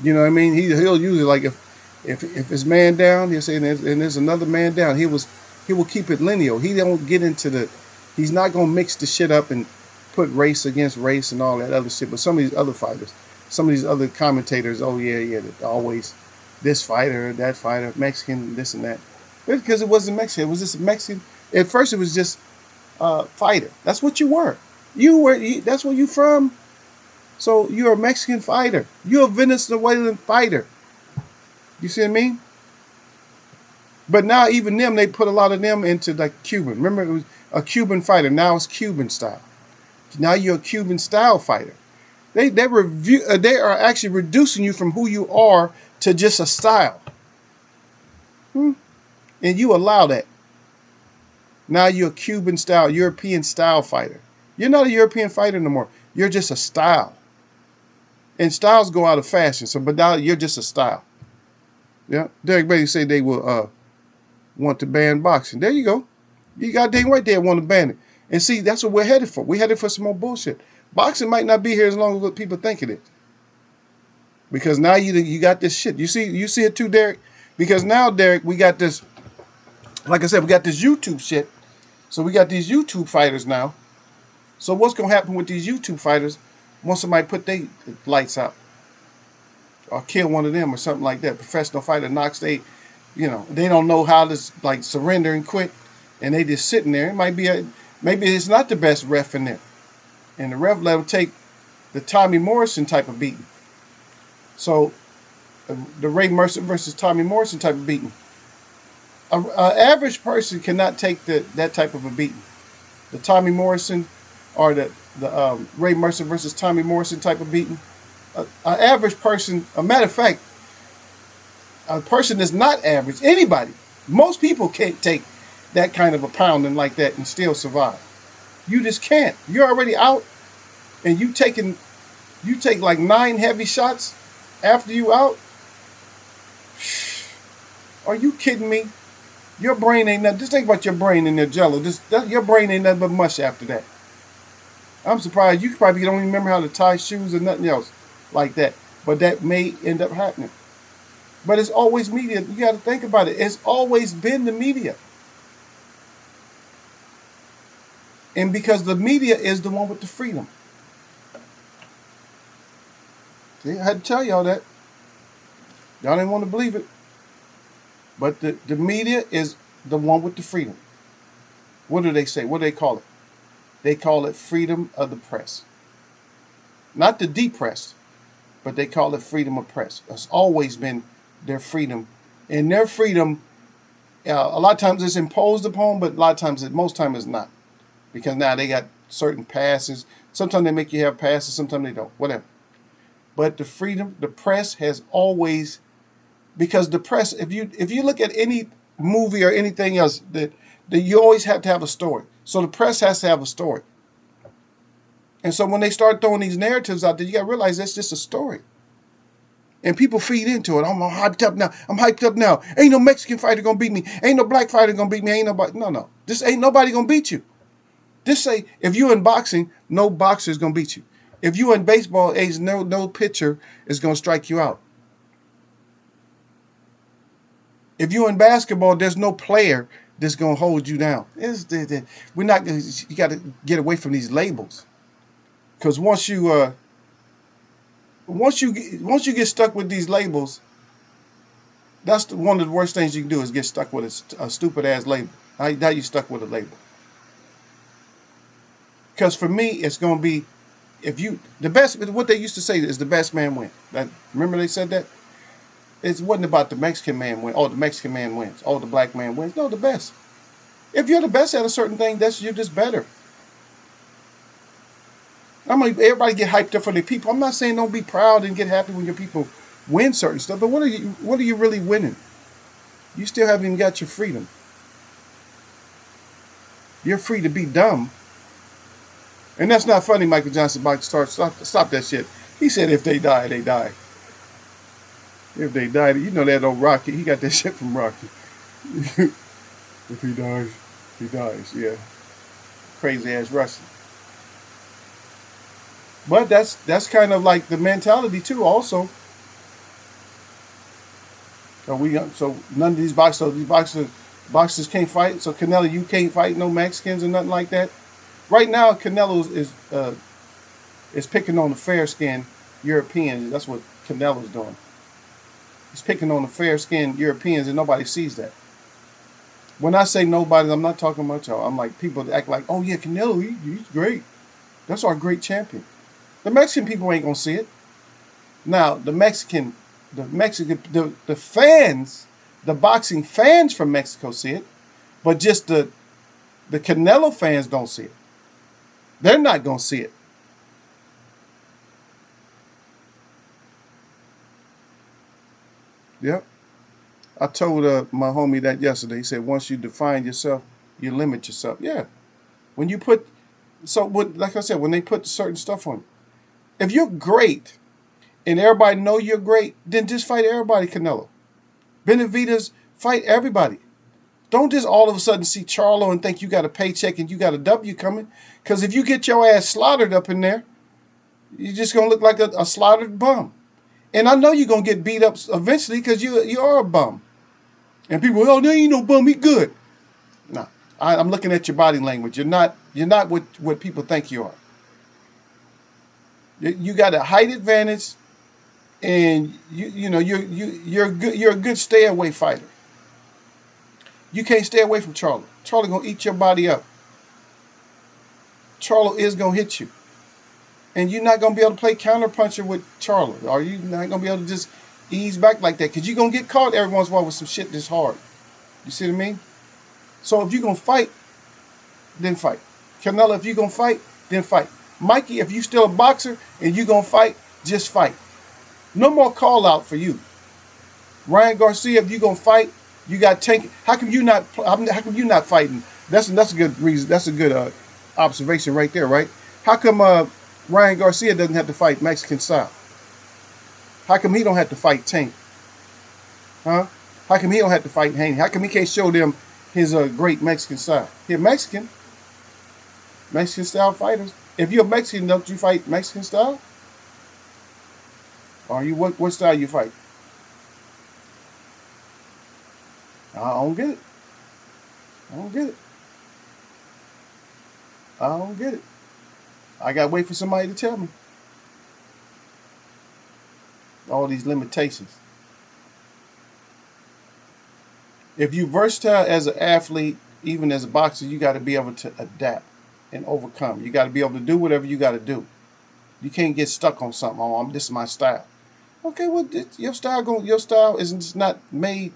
You know what I mean? He'll use it like if it's man down, he'll say, and there's another man down. He will keep it lineal. He don't get into he's not gonna mix the shit up and put race against race and all that other shit. But some of these other fighters, some of these other commentators, oh yeah, always this fighter, that fighter, Mexican, this and that. But because it wasn't Mexican, it was just Mexican. At first, it was just fighter. That's what you were. That's where you from. So you're a Mexican fighter. You're a Venezuelan fighter. You see what I mean? But now even them, they put a lot of them into like Cuban. Remember, it was a Cuban fighter. Now it's Cuban style. Now you're a Cuban style fighter. They are actually reducing you from who you are to just a style. And you allow that. Now you're a Cuban style, European style fighter. You're not a European fighter no more. You're just a style. And styles go out of fashion. So, but now you're just a style. Yeah. Derek Beatty said they will want to ban boxing. There you go. You got dang right there want to ban it. And see, that's what we're headed for. We're headed for some more bullshit. Boxing might not be here as long as what people think it is. Because now you got this shit. You see it too, Derek? Because now, Derek, we got this, like I said, we got this YouTube shit. So we got these YouTube fighters now. So what's going to happen with these YouTube fighters once somebody put their lights out? Or kill one of them or something like that. Professional fighter knocks they don't know how to like surrender and quit. And they just sitting there. It might be maybe it's not the best ref in there. And the ref let him take the Tommy Morrison type of beating. So the Ray Mercer versus Tommy Morrison type of beating. An average person cannot take that type of a beating. The Tommy Morrison or the Ray Mercer versus Tommy Morrison type of beating. An average person, a matter of fact, a person that's not average, anybody, most people can't take that kind of a pounding like that and still survive. You just can't. You're already out, and you take like 9 heavy shots after you out. Are you kidding me? Your brain ain't nothing. Just think about your brain in there, jello. Your brain ain't nothing but mush after that. I'm surprised you probably don't even remember how to tie shoes or nothing else like that. But that may end up happening. But it's always media. You got to think about it. It's always been the media. And because the media is the one with the freedom. See, I had to tell y'all that. Y'all didn't want to believe it. But the media is the one with the freedom. What do they say? What do they call it? They call it freedom of the press. Not the depressed, but they call it freedom of press. It's always been their freedom. And their freedom, a lot of times it's imposed upon, but a lot of times, most times it's not. Because now they got certain passes. Sometimes they make you have passes, sometimes they don't, whatever. But the freedom, the press has always, because the press, if you look at any movie or anything else, that you always have to have a story. So the press has to have a story. And so when they start throwing these narratives out there, you got to realize that's just a story. And people feed into it. I'm hyped up now. I'm hyped up now. Ain't no Mexican fighter going to beat me. Ain't no black fighter going to beat me. Ain't nobody. No. This ain't nobody going to beat you. Just say, if you in boxing, no boxer is going to beat you. If you in baseball, no pitcher is going to strike you out. If you in basketball, there's no player that's going to hold you down. We're not. You got to get away from these labels. Because once you get stuck with these labels, that's one of the worst things you can do is get stuck with a stupid ass label. Now you stuck with a label. Because for me, it's going to be, the best. What they used to say is the best man wins. Remember they said that? It wasn't about the Mexican man win. Oh, the Mexican man wins. Oh, the black man wins. No, the best. If you're the best at a certain thing, you're just better. Everybody get hyped up for their people. I'm not saying don't be proud and get happy when your people win certain stuff, but what are you really winning? You still haven't even got your freedom. You're free to be dumb. And that's not funny, Michael Johnson. Stop that shit. He said if they die, they die. If they die, you know that old Rocky. He got that shit from Rocky. If he dies, he dies. Yeah. Crazy ass Russian. But that's kind of like the mentality too. Also, so none of these boxers can't fight. So Canelo, you can't fight no Mexicans or nothing like that. Right now, Canelo is picking on the fair-skinned Europeans. That's what Canelo's doing. He's picking on the fair-skinned Europeans, and nobody sees that. When I say nobody, I'm not talking about y'all. I'm like people that act like, oh yeah, Canelo, he's great. That's our great champion. The Mexican people ain't gonna see it. Now the fans, the boxing fans from Mexico see it, but just the Canelo fans don't see it. They're not gonna see it. Yep. I told my homie that yesterday. He said once you define yourself, you limit yourself. Yeah. When you put like I said, when they put certain stuff on you. If you're great and everybody know you're great, then just fight everybody, Canelo. Benavidez, fight everybody. Don't just all of a sudden see Charlo and think you got a paycheck and you got a W coming. Because if you get your ass slaughtered up in there, you're just going to look like a slaughtered bum. And I know you're going to get beat up eventually because you are a bum. And people, oh, there ain't no bum, he good. No, I'm looking at your body language. You're not what people think you are. You got a height advantage, and you're a good stay away fighter. You can't stay away from Charlo. Charlo gonna eat your body up. Charlo is gonna hit you, and you're not gonna be able to play counterpuncher with Charlo. Or you not gonna be able to just ease back like that because you're gonna get caught every once in a while with some shit this hard. You see what I mean? So if you're gonna fight, then fight. Canelo, if you're gonna fight, then fight. Mikey, if you still a boxer and you gonna fight, just fight. No more call out for you. Ryan Garcia, if you gonna fight, you got Tank. How come you not fighting? That's a good reason. That's a good observation right there, right? How come Ryan Garcia doesn't have to fight Mexican style? How come he don't have to fight Tank? Huh? How come he don't have to fight Haney? How come he can't show them his great Mexican style? He's Mexican style fighters. If you're Mexican, don't you fight Mexican style? Or what style you fight? I don't get it. I don't get it. I don't get it. I gotta wait for somebody to tell me. All these limitations. If you're versatile as an athlete, even as a boxer, you got to be able to adapt and overcome. You got to be able to do whatever you got to do. You can't get stuck on something. Oh, this is my style. Okay, well, your style isn't not made.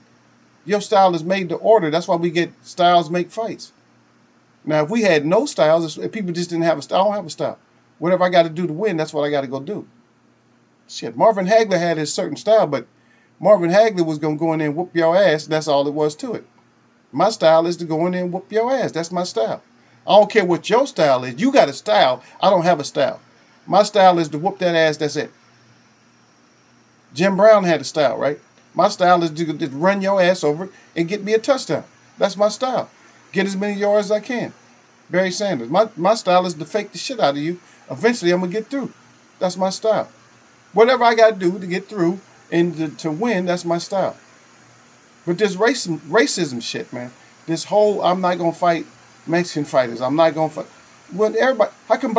Your style is made to order. That's why we get styles make fights. Now, if we had no styles, if people just didn't have a style, I don't have a style. Whatever I got to do to win, that's what I got to go do. Shit, Marvin Hagler had his certain style, but Marvin Hagler was going to go in there and whoop your ass. That's all it was to it. My style is to go in there and whoop your ass. That's my style. I don't care what your style is. You got a style. I don't have a style. My style is to whoop that ass. That's it. Jim Brown had a style, right? My style is to just run your ass over and get me a touchdown. That's my style. Get as many yards as I can. Barry Sanders. My style is to fake the shit out of you. Eventually, I'm going to get through. That's my style. Whatever I got to do to get through and to win, that's my style. But this racism shit, man. This whole I'm not going to fight Mexican fighters. I'm not going to fight. When everybody, how come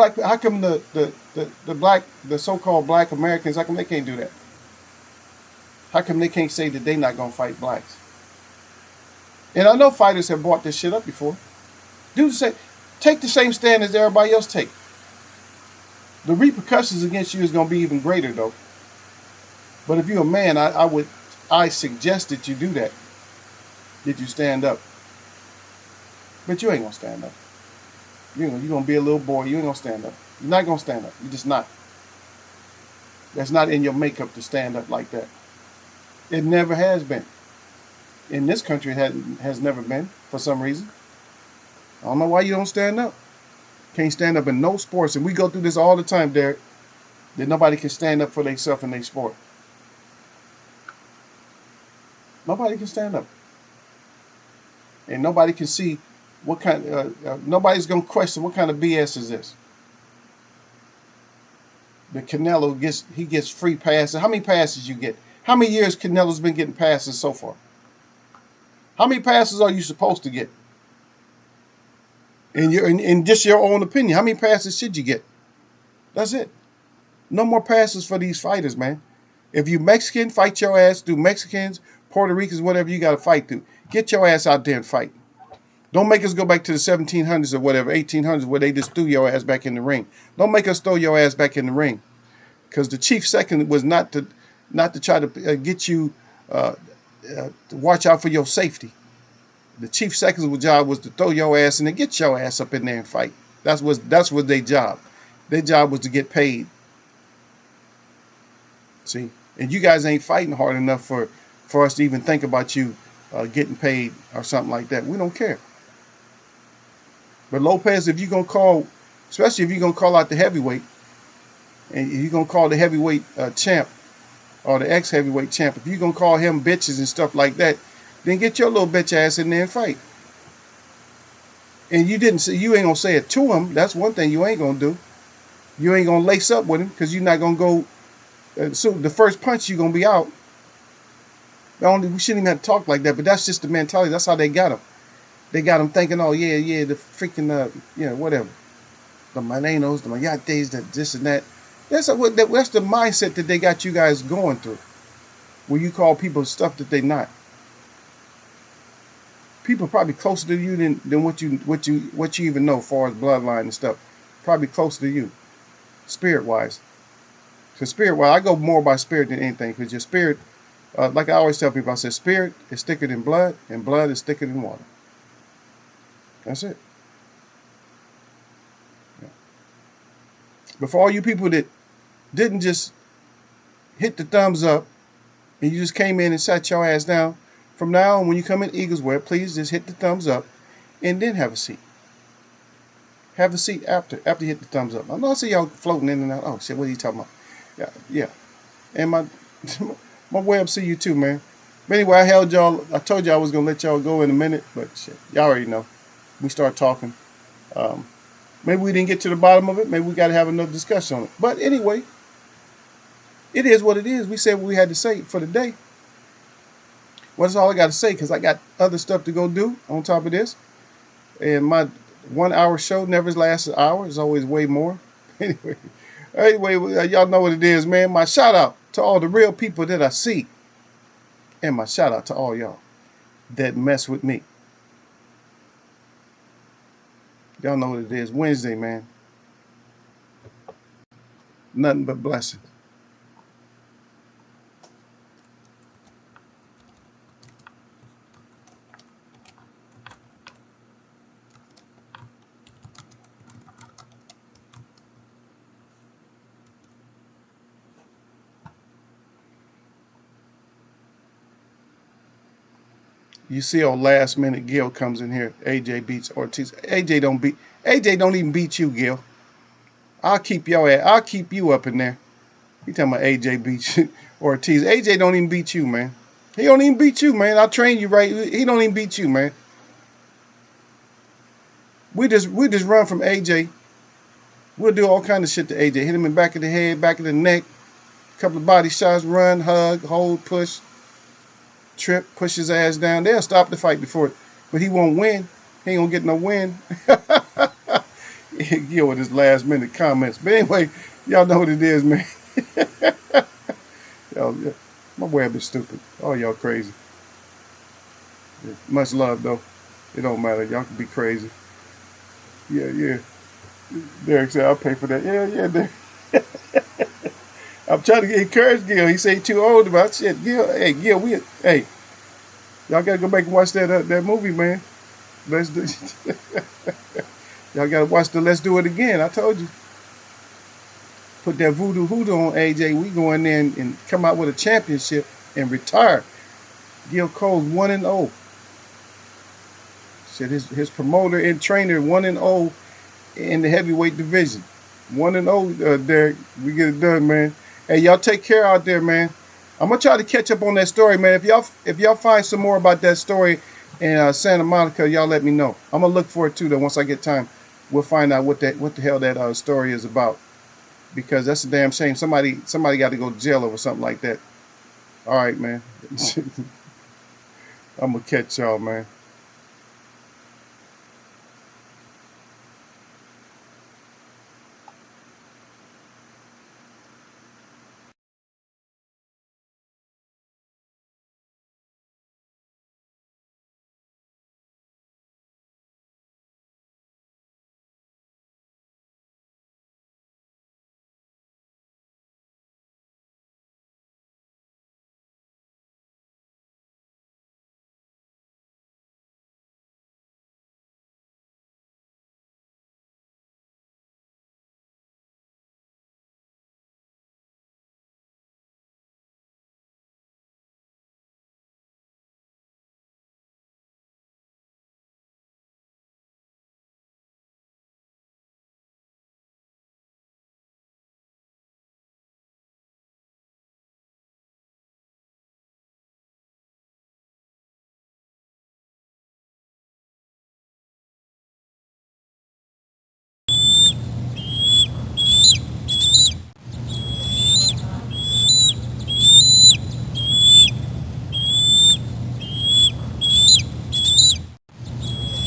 the so-called black Americans, how come they can't do that? How come they can't say that they're not going to fight blacks? And I know fighters have brought this shit up before. Take the same stand as everybody else take. The repercussions against you is going to be even greater, though. But if you're a man, I suggest that you do that. That you stand up. But you ain't going to stand up. You're going to be a little boy. You ain't going to stand up. You're not going to stand up. You're just not. That's not in your makeup to stand up like that. It never has been. In this country, it has never been, for some reason. I don't know why you don't stand up. Can't stand up in no sports. And we go through this all the time, Derek. That nobody can stand up for themselves in their sport. Nobody can stand up. And nobody can see what kind nobody's going to question what kind of BS is this. The Canelo gets free passes. How many passes you get? How many years Canelo's been getting passes so far? How many passes are you supposed to get? In just your own opinion, how many passes should you get? That's it. No more passes for these fighters, man. If you Mexican, fight your ass through Mexicans, Puerto Ricans, whatever you got to fight through. Get your ass out there and fight. Don't make us go back to the 1700s or whatever, 1800s, where they just threw your ass back in the ring. Don't make us throw your ass back in the ring. Because the chief second was not to try to get you to watch out for your safety. The chief second's job was to throw your ass in and get your ass up in there and fight. That's what their job. Their job was to get paid. See, and you guys ain't fighting hard enough for us to even think about you getting paid or something like that. We don't care. But Lopez, if you're gonna call, especially if you're gonna call out the heavyweight, and you're gonna call the heavyweight champ or the ex-heavyweight champ, if you're gonna call him bitches and stuff like that, then get your little bitch ass in there and fight. And you ain't gonna say it to him. That's one thing you ain't gonna do. You ain't gonna lace up with him because you're not gonna go. So the first punch you're gonna be out. We shouldn't even have to talk like that, but that's just the mentality. That's how they got him. They got him thinking, oh yeah, the freaking whatever, the Manenos, the Mayates, the this and that. That's the mindset that they got you guys going through, where you call people stuff that they not. People probably closer to you than what you even know, as far as bloodline and stuff. Probably closer to you, spirit wise. Because spirit wise, I go more by spirit than anything. Because your spirit, like I always tell people, I say spirit is thicker than blood, and blood is thicker than water. That's it. Yeah. But for all you people that didn't just hit the thumbs up and you just came in and sat your ass down, from now on, when you come in Eagles Wear, please just hit the thumbs up and then have a seat. Have a seat after you hit the thumbs up. I know I see y'all floating in and out. Oh shit, what are you talking about? Yeah. And my web see you too, man. But anyway, I told y'all I was gonna let y'all go in a minute, but shit, y'all already know. We start talking. Maybe we didn't get to the bottom of it. Maybe we got to have another discussion on it. But anyway, it is what it is. We said what we had to say for the day. Well, that's all I got to say because I got other stuff to go do on top of this. And my 1 hour show never lasts an hour. It's always way more. Anyway, y'all know what it is, man. My shout out to all the real people that I see. And my shout out to all y'all that mess with me. Y'all know what it is. Wednesday, man. Nothing but blessings. You see, on last minute, Gil comes in here. AJ beats Ortiz. AJ don't even beat you, Gil. I'll keep you up in there. You talking about AJ beats Ortiz? AJ don't even beat you, man. He don't even beat you, man. I trained you right. He don't even beat you, man. We just run from AJ. We'll do all kind of shit to AJ. Hit him in the back of the head, back of the neck, couple of body shots, run, hug, hold, push, trip, push his ass down. They'll stop the fight before it, but he won't win. He ain't gonna get no win. Gil with his last minute comments. But anyway, y'all know what it is, man. Y'all, my web is stupid. Oh, y'all crazy. Much love though. It don't matter. Y'all can be crazy. Yeah. Derek said I'll pay for that. Yeah, Derek. I'm trying to encourage Gil. He say he too old about shit. Gil, hey, y'all gotta go back and watch that movie, man. Let's do. Y'all gotta watch the Let's Do It Again. I told you. Put that voodoo hoodoo on AJ. We go in there and come out with a championship and retire. Gil Cole's 1-0. Shit, his promoter and trainer 1-0 in the heavyweight division. 1-0, Derek. We get it done, man. Hey, y'all take care out there, man. I'm gonna try to catch up on that story, man. If y'all find some more about that story in Santa Monica, y'all let me know. I'm gonna look for it too. Though once I get time, we'll find out what the hell that story is about. Because that's a damn shame. Somebody got to go to jail over something like that. All right, man. I'm gonna catch y'all, man.